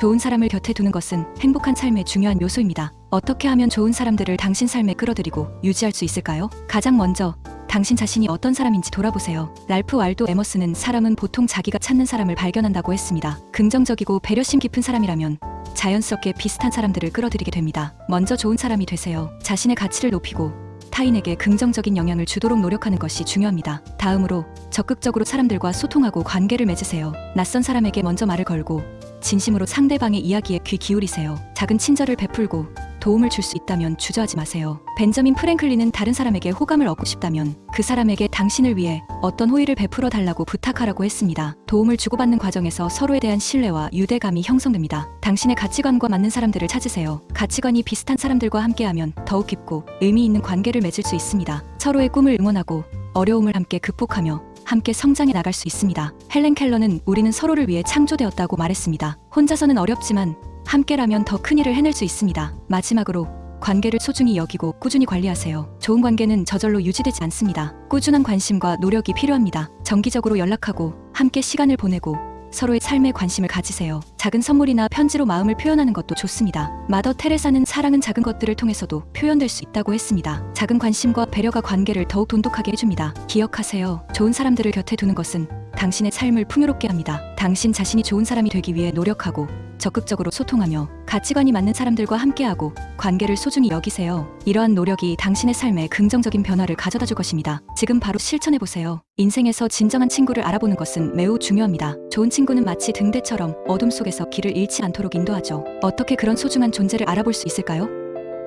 좋은 사람을 곁에 두는 것은 행복한 삶의 중요한 요소입니다. 어떻게 하면 좋은 사람들을 당신 삶에 끌어들이고 유지할 수 있을까요? 가장 먼저 당신 자신이 어떤 사람인지 돌아보세요. 랄프 왈도 에머스는 사람은 보통 자기가 찾는 사람을 발견한다고 했습니다. 긍정적이고 배려심 깊은 사람이라면 자연스럽게 비슷한 사람들을 끌어들이게 됩니다. 먼저 좋은 사람이 되세요. 자신의 가치를 높이고 타인에게 긍정적인 영향을 주도록 노력하는 것이 중요합니다. 다음으로 적극적으로 사람들과 소통하고 관계를 맺으세요. 낯선 사람에게 먼저 말을 걸고 진심으로 상대방의 이야기에 귀 기울이세요. 작은 친절을 베풀고 도움을 줄 수 있다면 주저하지 마세요. 벤저민 프랭클린은 다른 사람에게 호감을 얻고 싶다면 그 사람에게 당신을 위해 어떤 호의를 베풀어 달라고 부탁하라고 했습니다. 도움을 주고받는 과정에서 서로에 대한 신뢰와 유대감이 형성됩니다. 당신의 가치관과 맞는 사람들을 찾으세요. 가치관이 비슷한 사람들과 함께하면 더욱 깊고 의미 있는 관계를 맺을 수 있습니다. 서로의 꿈을 응원하고 어려움을 함께 극복하며 함께 성장해 나갈 수 있습니다. 헬렌 켈러는 우리는 서로를 위해 창조되었다고 말했습니다. 혼자서는 어렵지만 함께라면 더 큰 일을 해낼 수 있습니다. 마지막으로 관계를 소중히 여기고 꾸준히 관리하세요. 좋은 관계는 저절로 유지되지 않습니다. 꾸준한 관심과 노력이 필요합니다. 정기적으로 연락하고 함께 시간을 보내고 서로의 삶에 관심을 가지세요. 작은 선물이나 편지로 마음을 표현하는 것도 좋습니다. 마더 테레사는 사랑은 작은 것들을 통해서도 표현될 수 있다고 했습니다. 작은 관심과 배려가 관계를 더욱 돈독하게 해줍니다. 기억하세요. 좋은 사람들을 곁에 두는 것은 당신의 삶을 풍요롭게 합니다. 당신 자신이 좋은 사람이 되기 위해 노력하고 적극적으로 소통하며 가치관이 맞는 사람들과 함께하고 관계를 소중히 여기세요. 이러한 노력이 당신의 삶에 긍정적인 변화를 가져다 줄 것입니다. 지금 바로 실천해보세요. 인생에서 진정한 친구를 알아보는 것은 매우 중요합니다. 좋은 친구는 마치 등대처럼 어둠 속에서 길을 잃지 않도록 인도하죠. 어떻게 그런 소중한 존재를 알아볼 수 있을까요?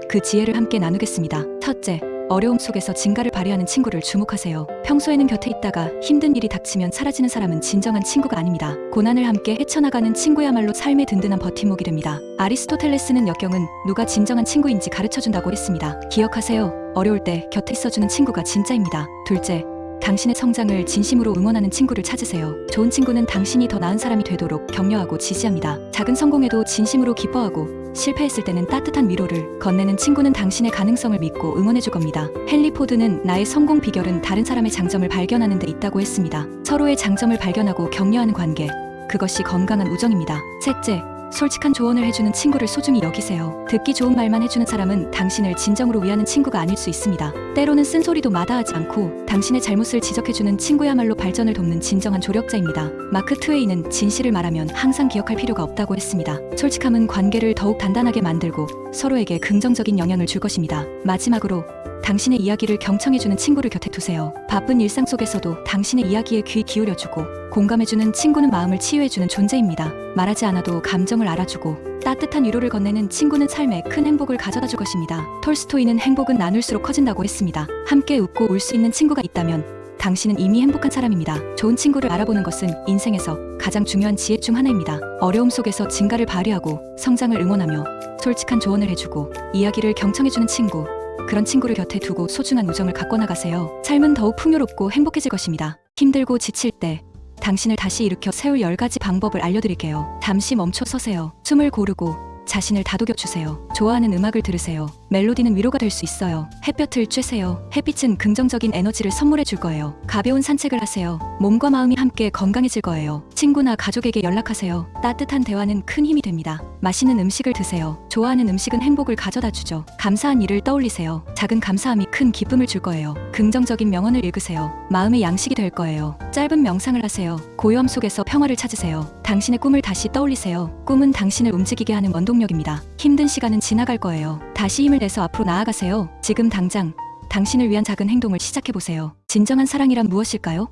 그 지혜를 함께 나누겠습니다. 첫째, 어려움 속에서 진가를 발휘하는 친구를 주목하세요. 평소에는 곁에 있다가 힘든 일이 닥치면 사라지는 사람은 진정한 친구가 아닙니다. 고난을 함께 헤쳐나가는 친구야말로 삶의 든든한 버팀목이 됩니다. 아리스토텔레스는 역경은 누가 진정한 친구인지 가르쳐준다고 했습니다. 기억하세요. 어려울 때 곁에 있어주는 친구가 진짜입니다. 둘째, 당신의 성장을 진심으로 응원하는 친구를 찾으세요. 좋은 친구는 당신이 더 나은 사람이 되도록 격려하고 지지합니다. 작은 성공에도 진심으로 기뻐하고 실패했을 때는 따뜻한 위로를 건네는 친구는 당신의 가능성을 믿고 응원해줄 겁니다. 헨리 포드는 나의 성공 비결은 다른 사람의 장점을 발견하는 데 있다고 했습니다. 서로의 장점을 발견하고 격려하는 관계, 그것이 건강한 우정입니다. 셋째, 솔직한 조언을 해주는 친구를 소중히 여기세요. 듣기 좋은 말만 해주는 사람은 당신을 진정으로 위하는 친구가 아닐 수 있습니다. 때로는 쓴소리도 마다하지 않고 당신의 잘못을 지적해주는 친구야말로 발전을 돕는 진정한 조력자입니다. 마크 트웨이는 진실을 말하면 항상 기억할 필요가 없다고 했습니다. 솔직함은 관계를 더욱 단단하게 만들고 서로에게 긍정적인 영향을 줄 것입니다. 마지막으로 당신의 이야기를 경청해주는 친구를 곁에 두세요. 바쁜 일상 속에서도 당신의 이야기에 귀 기울여주고 공감해주는 친구는 마음을 치유해주는 존재입니다. 말하지 않아도 감정을 알아주고 따뜻한 위로를 건네는 친구는 삶에 큰 행복을 가져다 줄 것입니다. 톨스토이는 행복은 나눌수록 커진다고 했습니다. 함께 웃고 울 수 있는 친구가 있다면 당신은 이미 행복한 사람입니다. 좋은 친구를 알아보는 것은 인생에서 가장 중요한 지혜 중 하나입니다. 어려움 속에서 진가를 발휘하고 성장을 응원하며 솔직한 조언을 해주고 이야기를 경청해주는 친구, 그런 친구를 곁에 두고 소중한 우정을 갖고 나가세요. 삶은 더욱 풍요롭고 행복해질 것입니다. 힘들고 지칠 때 당신을 다시 일으켜 세울 10가지 방법을 알려드릴게요. 잠시 멈춰 서세요. 숨을 고르고 자신을 다독여주세요. 좋아하는 음악을 들으세요. 멜로디는 위로가 될 수 있어요. 햇볕을 쬐세요. 햇빛은 긍정적인 에너지를 선물해 줄 거예요. 가벼운 산책을 하세요. 몸과 마음이 함께 건강해질 거예요. 친구나 가족에게 연락하세요. 따뜻한 대화는 큰 힘이 됩니다. 맛있는 음식을 드세요. 좋아하는 음식은 행복을 가져다 주죠. 감사한 일을 떠올리세요. 작은 감사함이 큰 기쁨을 줄 거예요. 긍정적인 명언을 읽으세요. 마음의 양식이 될 거예요. 짧은 명상을 하세요. 고요함 속에서 평화를 찾으세요. 당신의 꿈을 다시 떠올리세요. 꿈은 당신을 움직이게 하는 원동력입니다. 힘든 시간은 지나갈 거예요. 다시 힘을 내서 앞으로 나아가세요. 지금 당장 당신을 위한 작은 행동을 시작해보세요. 진정한 사랑이란 무엇일까요?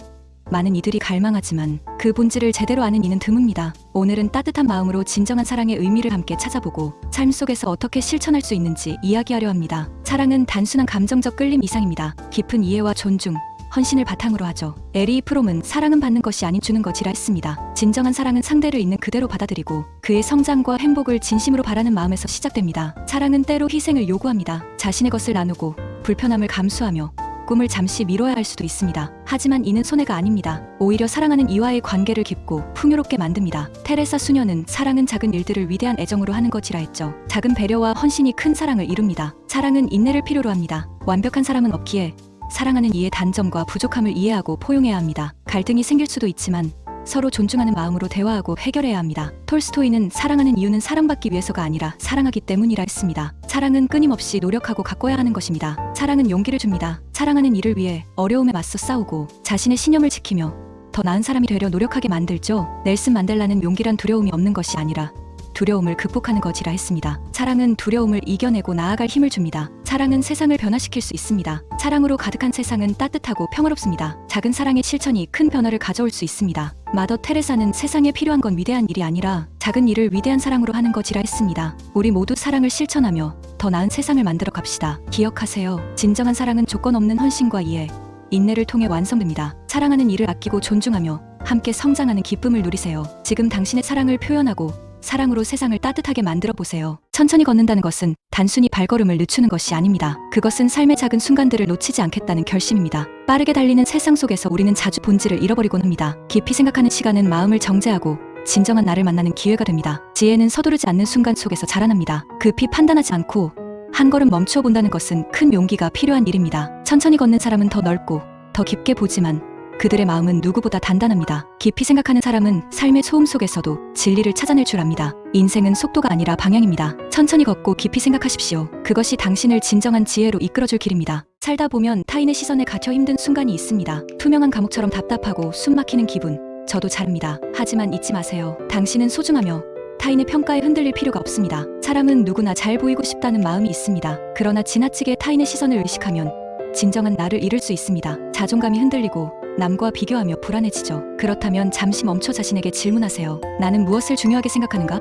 많은 이들이 갈망하지만 그 본질을 제대로 아는 이는 드뭅니다. 오늘은 따뜻한 마음으로 진정한 사랑의 의미를 함께 찾아보고 삶 속에서 어떻게 실천할 수 있는지 이야기하려 합니다. 사랑은 단순한 감정적 끌림 이상입니다. 깊은 이해와 존중, 헌신을 바탕으로 하죠. 에리 프롬은 사랑은 받는 것이 아닌 주는 것이라 했습니다. 진정한 사랑은 상대를 있는 그대로 받아들이고 그의 성장과 행복을 진심으로 바라는 마음에서 시작됩니다. 사랑은 때로 희생을 요구합니다. 자신의 것을 나누고 불편함을 감수하며 꿈을 잠시 미뤄야 할 수도 있습니다. 하지만 이는 손해가 아닙니다. 오히려 사랑하는 이와의 관계를 깊고 풍요롭게 만듭니다. 테레사 수녀는 사랑은 작은 일들을 위대한 애정으로 하는 것이라 했죠. 작은 배려와 헌신이 큰 사랑을 이룹니다. 사랑은 인내를 필요로 합니다. 완벽한 사람은 없기에 사랑하는 이의 단점과 부족함을 이해하고 포용해야 합니다. 갈등이 생길 수도 있지만 서로 존중하는 마음으로 대화하고 해결해야 합니다. 톨스토이는 사랑하는 이유는 사랑받기 위해서가 아니라 사랑하기 때문이라 했습니다. 사랑은 끊임없이 노력하고 가꿔야 하는 것입니다. 사랑은 용기를 줍니다. 사랑하는 이를 위해 어려움에 맞서 싸우고 자신의 신념을 지키며 더 나은 사람이 되려 노력하게 만들죠. 넬슨 만델라는 용기란 두려움이 없는 것이 아니라 두려움을 극복하는 것이라 했습니다. 사랑은 두려움을 이겨내고 나아갈 힘을 줍니다. 사랑은 세상을 변화시킬 수 있습니다. 사랑으로 가득한 세상은 따뜻하고 평화롭습니다. 작은 사랑의 실천이 큰 변화를 가져올 수 있습니다. 마더 테레사는 세상에 필요한 건 위대한 일이 아니라 작은 일을 위대한 사랑으로 하는 것이라 했습니다. 우리 모두 사랑을 실천하며 더 나은 세상을 만들어 갑시다. 기억하세요. 진정한 사랑은 조건 없는 헌신과 이해, 인내를 통해 완성됩니다. 사랑하는 이를 아끼고 존중하며 함께 성장하는 기쁨을 누리세요. 지금 당신의 사랑을 표현하고 사랑으로 세상을 따뜻하게 만들어 보세요. 천천히 걷는다는 것은 단순히 발걸음을 늦추는 것이 아닙니다. 그것은 삶의 작은 순간들을 놓치지 않겠다는 결심입니다. 빠르게 달리는 세상 속에서 우리는 자주 본질을 잃어버리곤 합니다. 깊이 생각하는 시간은 마음을 정제하고 진정한 나를 만나는 기회가 됩니다. 지혜는 서두르지 않는 순간 속에서 자라납니다. 급히 판단하지 않고 한 걸음 멈춰 본다는 것은 큰 용기가 필요한 일입니다. 천천히 걷는 사람은 더 넓고 더 깊게 보지만 그들의 마음은 누구보다 단단합니다. 깊이 생각하는 사람은 삶의 소음 속에서도 진리를 찾아낼 줄 압니다. 인생은 속도가 아니라 방향입니다. 천천히 걷고 깊이 생각하십시오. 그것이 당신을 진정한 지혜로 이끌어줄 길입니다. 살다 보면 타인의 시선에 갇혀 힘든 순간이 있습니다. 투명한 감옥처럼 답답하고 숨막히는 기분, 저도 잘합니다. 하지만 잊지 마세요. 당신은 소중하며 타인의 평가에 흔들릴 필요가 없습니다. 사람은 누구나 잘 보이고 싶다는 마음이 있습니다. 그러나 지나치게 타인의 시선을 의식하면 진정한 나를 잃을 수 있습니다. 자존감이 흔들리고 남과 비교하며 불안해지죠. 그렇다면 잠시 멈춰 자신에게 질문하세요. 나는 무엇을 중요하게 생각하는가?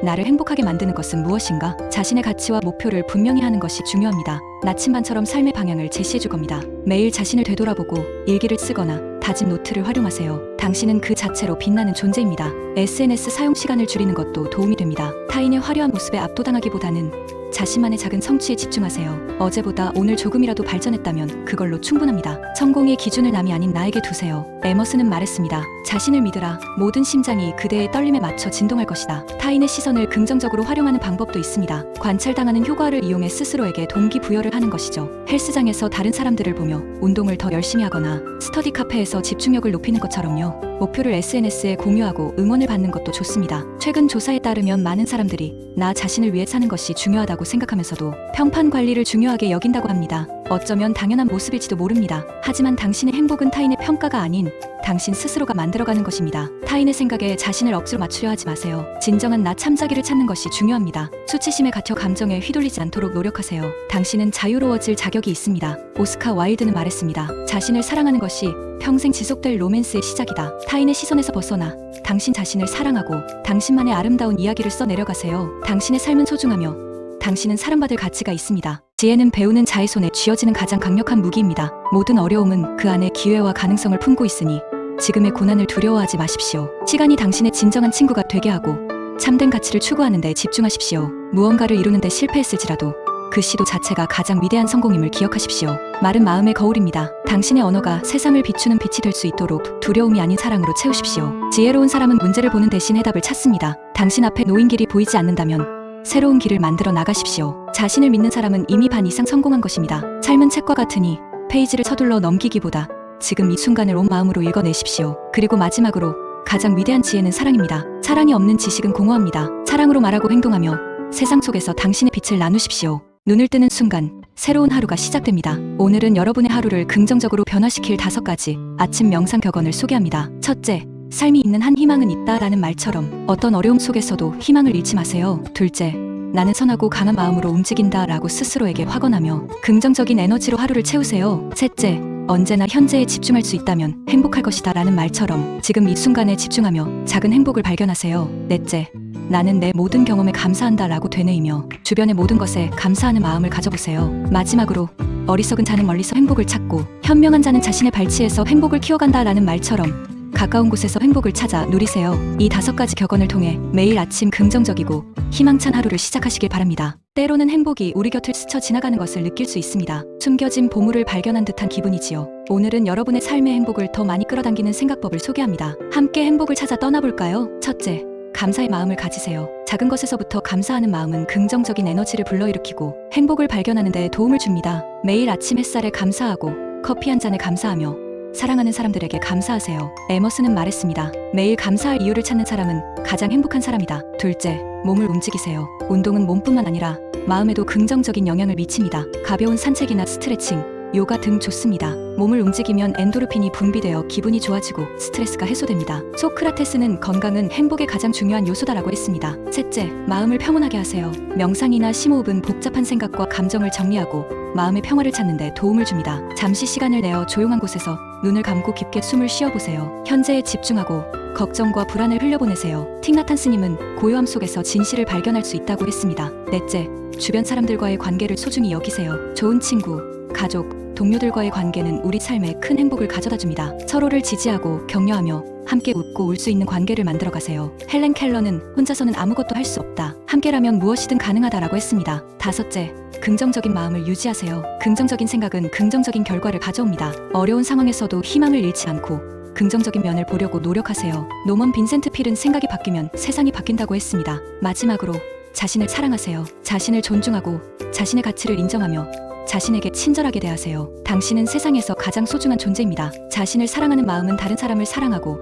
나를 행복하게 만드는 것은 무엇인가? 자신의 가치와 목표를 분명히 하는 것이 중요합니다. 나침반처럼 삶의 방향을 제시해줄 겁니다. 매일 자신을 되돌아보고 일기를 쓰거나 다짐 노트를 활용하세요. 당신은 그 자체로 빛나는 존재입니다. SNS 사용 시간을 줄이는 것도 도움이 됩니다. 타인의 화려한 모습에 압도당하기보다는 자신만의 작은 성취에 집중하세요. 어제보다 오늘 조금이라도 발전했다면 그걸로 충분합니다. 성공의 기준을 남이 아닌 나에게 두세요. 에머슨은 말했습니다. 자신을 믿으라. 모든 심장이 그대의 떨림에 맞춰 진동할 것이다. 타인의 시선을 긍정적으로 활용하는 방법도 있습니다. 관찰당하는 효과를 이용해 스스로에게 동기부여를 하는 것이죠. 헬스장에서 다른 사람들을 보며 운동을 더 열심히 하거나 스터디 카페에서 집중력을 높이는 것처럼요. 목표를 SNS에 공유하고 응원을 받는 것도 좋습니다. 최근 조사에 따르면 많은 사람들이 나 자신을 위해 사는 것이 중요하다고 생각하면서도 평판 관리를 중요하게 여긴다고 합니다. 어쩌면 당연한 모습일지도 모릅니다. 하지만 당신의 행복은 타인의 평가가 아닌 당신 스스로가 만들어가는 것입니다. 타인의 생각에 자신을 억지로 맞추려 하지 마세요. 진정한 나 참자기를 찾는 것이 중요합니다. 수치심에 갇혀 감정에 휘둘리지 않도록 노력하세요. 당신은 자유로워질 자격이 있습니다. 오스카 와일드는 말했습니다. 자신을 사랑하는 것이 평생 지속될 로맨스의 시작이다. 타인의 시선에서 벗어나 당신 자신을 사랑하고 당신만의 아름다운 이야기를 써 내려가세요. 당신의 삶은 소중하며 당신은 사랑받을 가치가 있습니다. 지혜는 배우는 자의 손에 쥐어지는 가장 강력한 무기입니다. 모든 어려움은 그 안에 기회와 가능성을 품고 있으니 지금의 고난을 두려워하지 마십시오. 시간이 당신의 진정한 친구가 되게 하고 참된 가치를 추구하는 데 집중하십시오. 무언가를 이루는 데 실패했을지라도 그 시도 자체가 가장 위대한 성공임을 기억하십시오. 말은 마음의 거울입니다. 당신의 언어가 세상을 비추는 빛이 될 수 있도록 두려움이 아닌 사랑으로 채우십시오. 지혜로운 사람은 문제를 보는 대신 해답을 찾습니다. 당신 앞에 놓인 길이 보이지 않는다면 새로운 길을 만들어 나가십시오. 자신을 믿는 사람은 이미 반 이상 성공한 것입니다. 삶은 책과 같으니 페이지를 서둘러 넘기기보다 지금 이 순간을 온 마음으로 읽어내십시오. 그리고 마지막으로 가장 위대한 지혜는 사랑입니다. 사랑이 없는 지식은 공허합니다. 사랑으로 말하고 행동하며 세상 속에서 당신의 빛을 나누십시오. 눈을 뜨는 순간 새로운 하루가 시작됩니다. 오늘은 여러분의 하루를 긍정적으로 변화시킬 5가지 아침 명상 격언을 소개합니다. 첫째, 삶이 있는 한 희망은 있다라는 말처럼 어떤 어려움 속에서도 희망을 잃지 마세요. 둘째, 나는 선하고 강한 마음으로 움직인다 라고 스스로에게 확언하며 긍정적인 에너지로 하루를 채우세요. 셋째, 언제나 현재에 집중할 수 있다면 행복할 것이다 라는 말처럼 지금 이 순간에 집중하며 작은 행복을 발견하세요. 넷째, 나는 내 모든 경험에 감사한다 라고 되뇌이며 주변의 모든 것에 감사하는 마음을 가져보세요. 마지막으로 어리석은 자는 멀리서 행복을 찾고 현명한 자는 자신의 발치에서 행복을 키워간다 라는 말처럼 가까운 곳에서 행복을 찾아 누리세요. 이 5가지 격언을 통해 매일 아침 긍정적이고 희망찬 하루를 시작하시길 바랍니다. 때로는 행복이 우리 곁을 스쳐 지나가는 것을 느낄 수 있습니다. 숨겨진 보물을 발견한 듯한 기분이지요. 오늘은 여러분의 삶의 행복을 더 많이 끌어당기는 생각법을 소개합니다. 함께 행복을 찾아 떠나볼까요? 첫째, 감사의 마음을 가지세요. 작은 것에서부터 감사하는 마음은 긍정적인 에너지를 불러일으키고 행복을 발견하는 데 도움을 줍니다. 매일 아침 햇살에 감사하고 커피 한 잔에 감사하며 사랑하는 사람들에게 감사하세요. 에머슨은 말했습니다. 매일 감사할 이유를 찾는 사람은 가장 행복한 사람이다. 둘째, 몸을 움직이세요. 운동은 몸뿐만 아니라 마음에도 긍정적인 영향을 미칩니다. 가벼운 산책이나 스트레칭, 요가 등 좋습니다. 몸을 움직이면 엔도르핀이 분비되어 기분이 좋아지고 스트레스가 해소됩니다. 소크라테스는 건강은 행복의 가장 중요한 요소다라고 했습니다. 셋째, 마음을 평온하게 하세요. 명상이나 심호흡은 복잡한 생각과 감정을 정리하고 마음의 평화를 찾는 데 도움을 줍니다. 잠시 시간을 내어 조용한 곳에서 눈을 감고 깊게 숨을 쉬어보세요. 현재에 집중하고 걱정과 불안을 흘려보내세요. 틱나탄 스님은 고요함 속에서 진실을 발견할 수 있다고 했습니다. 넷째, 주변 사람들과의 관계를 소중히 여기세요. 좋은 친구, 가족, 동료들과의 관계는 우리 삶에 큰 행복을 가져다줍니다. 서로를 지지하고 격려하며 함께 웃고 울 수 있는 관계를 만들어가세요. 헬렌 켈러는 혼자서는 아무것도 할 수 없다. 함께라면 무엇이든 가능하다라고 했습니다. 다섯째, 긍정적인 마음을 유지하세요. 긍정적인 생각은 긍정적인 결과를 가져옵니다. 어려운 상황에서도 희망을 잃지 않고 긍정적인 면을 보려고 노력하세요. 노먼 빈센트 필은 생각이 바뀌면 세상이 바뀐다고 했습니다. 마지막으로 자신을 사랑하세요. 자신을 존중하고 자신의 가치를 인정하며 자신에게 친절하게 대하세요. 당신은 세상에서 가장 소중한 존재입니다. 자신을 사랑하는 마음은 다른 사람을 사랑하고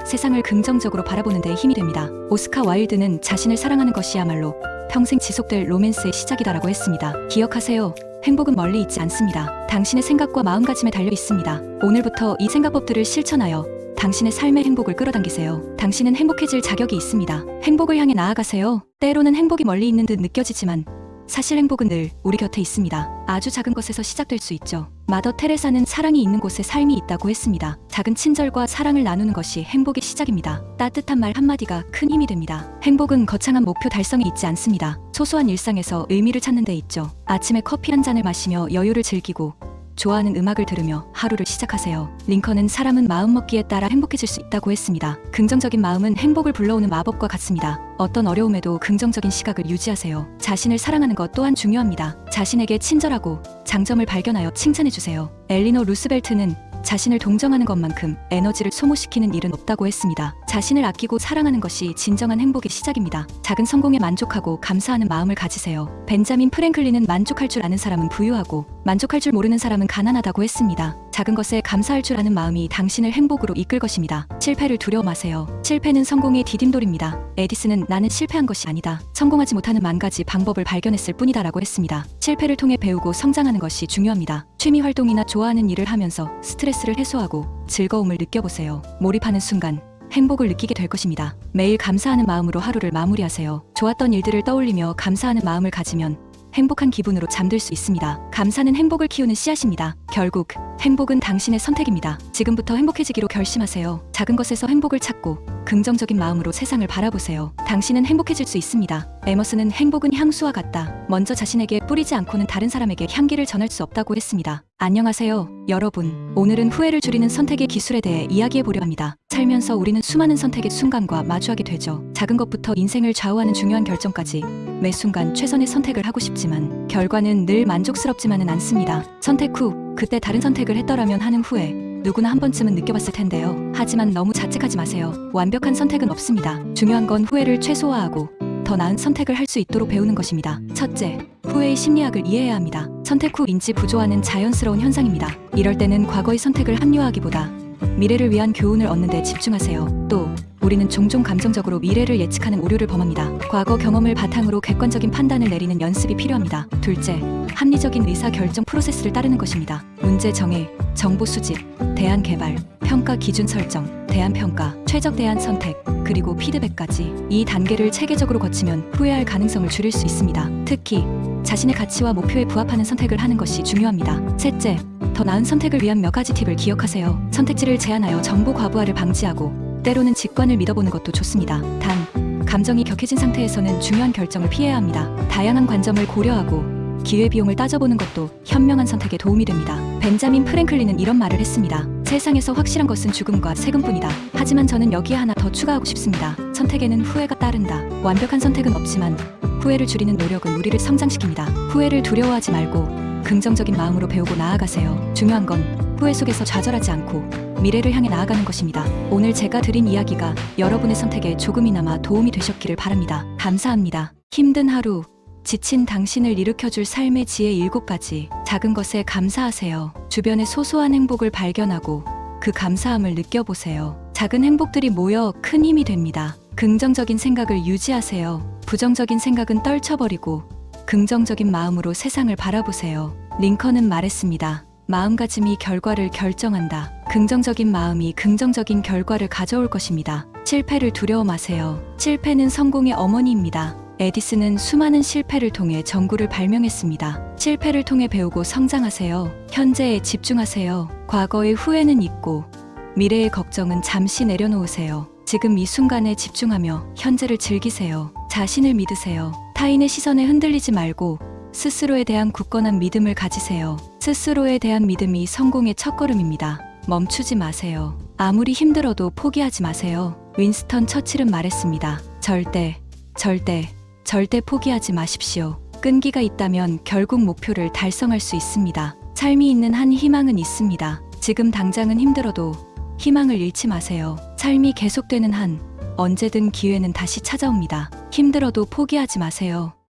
세상을 긍정적으로 바라보는 데 힘이 됩니다. 오스카 와일드는 자신을 사랑하는 것이야말로 평생 지속될 로맨스의 시작이다라고 했습니다. 기억하세요. 행복은 멀리 있지 않습니다. 당신의 생각과 마음가짐에 달려 있습니다. 오늘부터 이 생각법들을 실천하여 당신의 삶의 행복을 끌어당기세요. 당신은 행복해질 자격이 있습니다. 행복을 향해 나아가세요. 때로는 행복이 멀리 있는 듯 느껴지지만 사실 행복은 늘 우리 곁에 있습니다. 아주 작은 것에서 시작될 수 있죠. 마더 테레사는 사랑이 있는 곳에 삶이 있다고 했습니다. 작은 친절과 사랑을 나누는 것이 행복의 시작입니다. 따뜻한 말 한마디가 큰 힘이 됩니다. 행복은 거창한 목표 달성에 있지 않습니다. 소소한 일상에서 의미를 찾는 데 있죠. 아침에 커피 한 잔을 마시며 여유를 즐기고 좋아하는 음악을 들으며 하루를 시작하세요. 링컨은 사람은 마음먹기에 따라 행복해질 수 있다고 했습니다. 긍정적인 마음은 행복을 불러오는 마법과 같습니다. 어떤 어려움에도 긍정적인 시각을 유지하세요. 자신을 사랑하는 것 또한 중요합니다. 자신에게 친절하고 장점을 발견하여 칭찬해주세요. 엘리노 루스벨트는 자신을 동정하는 것만큼 에너지를 소모시키는 일은 없다고 했습니다. 자신을 아끼고 사랑하는 것이 진정한 행복의 시작입니다. 작은 성공에 만족하고 감사하는 마음을 가지세요. 벤자민 프랭클린은 만족할 줄 아는 사람은 부유하고 만족할 줄 모르는 사람은 가난하다고 했습니다. 작은 것에 감사할 줄 아는 마음이 당신을 행복으로 이끌 것입니다. 실패를 두려워 마세요. 실패는 성공의 디딤돌입니다. 에디슨은 나는 실패한 것이 아니다. 성공하지 못하는 만 가지 방법을 발견했을 뿐이다라고 했습니다. 실패를 통해 배우고 성장하는 것이 중요합니다. 취미 활동이나 좋아하는 일을 하면서 스트레스를 해소하고 즐거움을 느껴보세요. 몰입하는 순간 행복을 느끼게 될 것입니다. 매일 감사하는 마음으로 하루를 마무리하세요. 좋았던 일들을 떠올리며 감사하는 마음을 가지면 행복한 기분으로 잠들 수 있습니다. 감사는 행복을 키우는 씨앗입니다. 결국 행복은 당신의 선택입니다. 지금부터 행복해지기로 결심하세요. 작은 것에서 행복을 찾고 긍정적인 마음으로 세상을 바라보세요. 당신은 행복해질 수 있습니다. 에머슨은 행복은 향수와 같다. 먼저 자신에게 뿌리지 않고는 다른 사람에게 향기를 전할 수 없다고 했습니다. 안녕하세요, 여러분. 오늘은 후회를 줄이는 선택의 기술에 대해 이야기해 보려 합니다. 살면서 우리는 수많은 선택의 순간과 마주하게 되죠. 작은 것부터 인생을 좌우하는 중요한 결정까지 매 순간 최선의 선택을 하고 싶지만 결과는 늘 만족스럽지만은 않습니다. 선택 후 그때 다른 선택을 했더라면 하는 후회 누구나 한 번쯤은 느껴봤을 텐데요. 하지만 너무 자책하지 마세요. 완벽한 선택은 없습니다. 중요한 건 후회를 최소화하고 더 나은 선택을 할 수 있도록 배우는 것입니다. 첫째, 후회의 심리학을 이해해야 합니다. 선택 후 인지 부조화는 자연스러운 현상입니다. 이럴 때는 과거의 선택을 합리화하기보다 미래를 위한 교훈을 얻는 데 집중하세요. 또 우리는 종종 감정적으로 미래를 예측하는 오류를 범합니다. 과거 경험을 바탕으로 객관적인 판단을 내리는 연습이 필요합니다. 둘째, 합리적인 의사결정 프로세스를 따르는 것입니다. 문제 정해, 정보 수집, 대안 개발, 평가 기준 설정, 대안 평가, 최적 대안 선택, 그리고 피드백까지 이 단계를 체계적으로 거치면 후회할 가능성을 줄일 수 있습니다. 특히 자신의 가치와 목표에 부합하는 선택을 하는 것이 중요합니다. 셋째, 더 나은 선택을 위한 몇 가지 팁을 기억하세요. 선택지를 제한하여 정보 과부하를 방지하고 때로는 직관을 믿어보는 것도 좋습니다. 단, 감정이 격해진 상태에서는 중요한 결정을 피해야 합니다. 다양한 관점을 고려하고 기회비용을 따져보는 것도 현명한 선택에 도움이 됩니다. 벤자민 프랭클린은 이런 말을 했습니다. 세상에서 확실한 것은 죽음과 세금뿐이다. 하지만 저는 여기에 하나 더 추가하고 싶습니다. 선택에는 후회가 따른다. 완벽한 선택은 없지만 후회를 줄이는 노력은 우리를 성장시킵니다. 후회를 두려워하지 말고 긍정적인 마음으로 배우고 나아가세요. 중요한 건 후회 속에서 좌절하지 않고 미래를 향해 나아가는 것입니다. 오늘 제가 드린 이야기가 여러분의 선택에 조금이나마 도움이 되셨기를 바랍니다. 감사합니다. 힘든 하루, 지친 당신을 일으켜줄 삶의 지혜 7가지. 작은 것에 감사하세요. 주변의 소소한 행복을 발견하고 그 감사함을 느껴보세요. 작은 행복들이 모여 큰 힘이 됩니다. 긍정적인 생각을 유지하세요. 부정적인 생각은 떨쳐버리고 긍정적인 마음으로 세상을 바라보세요. 링컨은 말했습니다. 마음가짐이 결과를 결정한다. 긍정적인 마음이 긍정적인 결과를 가져올 것입니다. 실패를 두려워 마세요. 실패는 성공의 어머니입니다. 에디슨은 수많은 실패를 통해 전구를 발명했습니다. 실패를 통해 배우고 성장하세요. 현재에 집중하세요. 과거의 후회는 잊고 미래의 걱정은 잠시 내려놓으세요. 지금 이 순간에 집중하며 현재를 즐기세요. 자신을 믿으세요. 타인의 시선에 흔들리지 말고 스스로에 대한 굳건한 믿음을 가지세요. 스스로에 대한 믿음이 성공의 첫걸음입니다. 멈추지 마세요. 아무리 힘들어도 포기하지 마세요. 윈스턴 처칠은 말했습니다. 절대 포기하지 마십시오. 끈기가 있다면 결국 목표를 달성할 수 있습니다. 삶이 있는 한 희망은 있습니다. 지금 당장은 힘들어도 희망을 잃지 마세요. 삶이 계속되는 한 언제든 기회는 다시 찾아옵니다. 힘들어도 포기하지 마세요.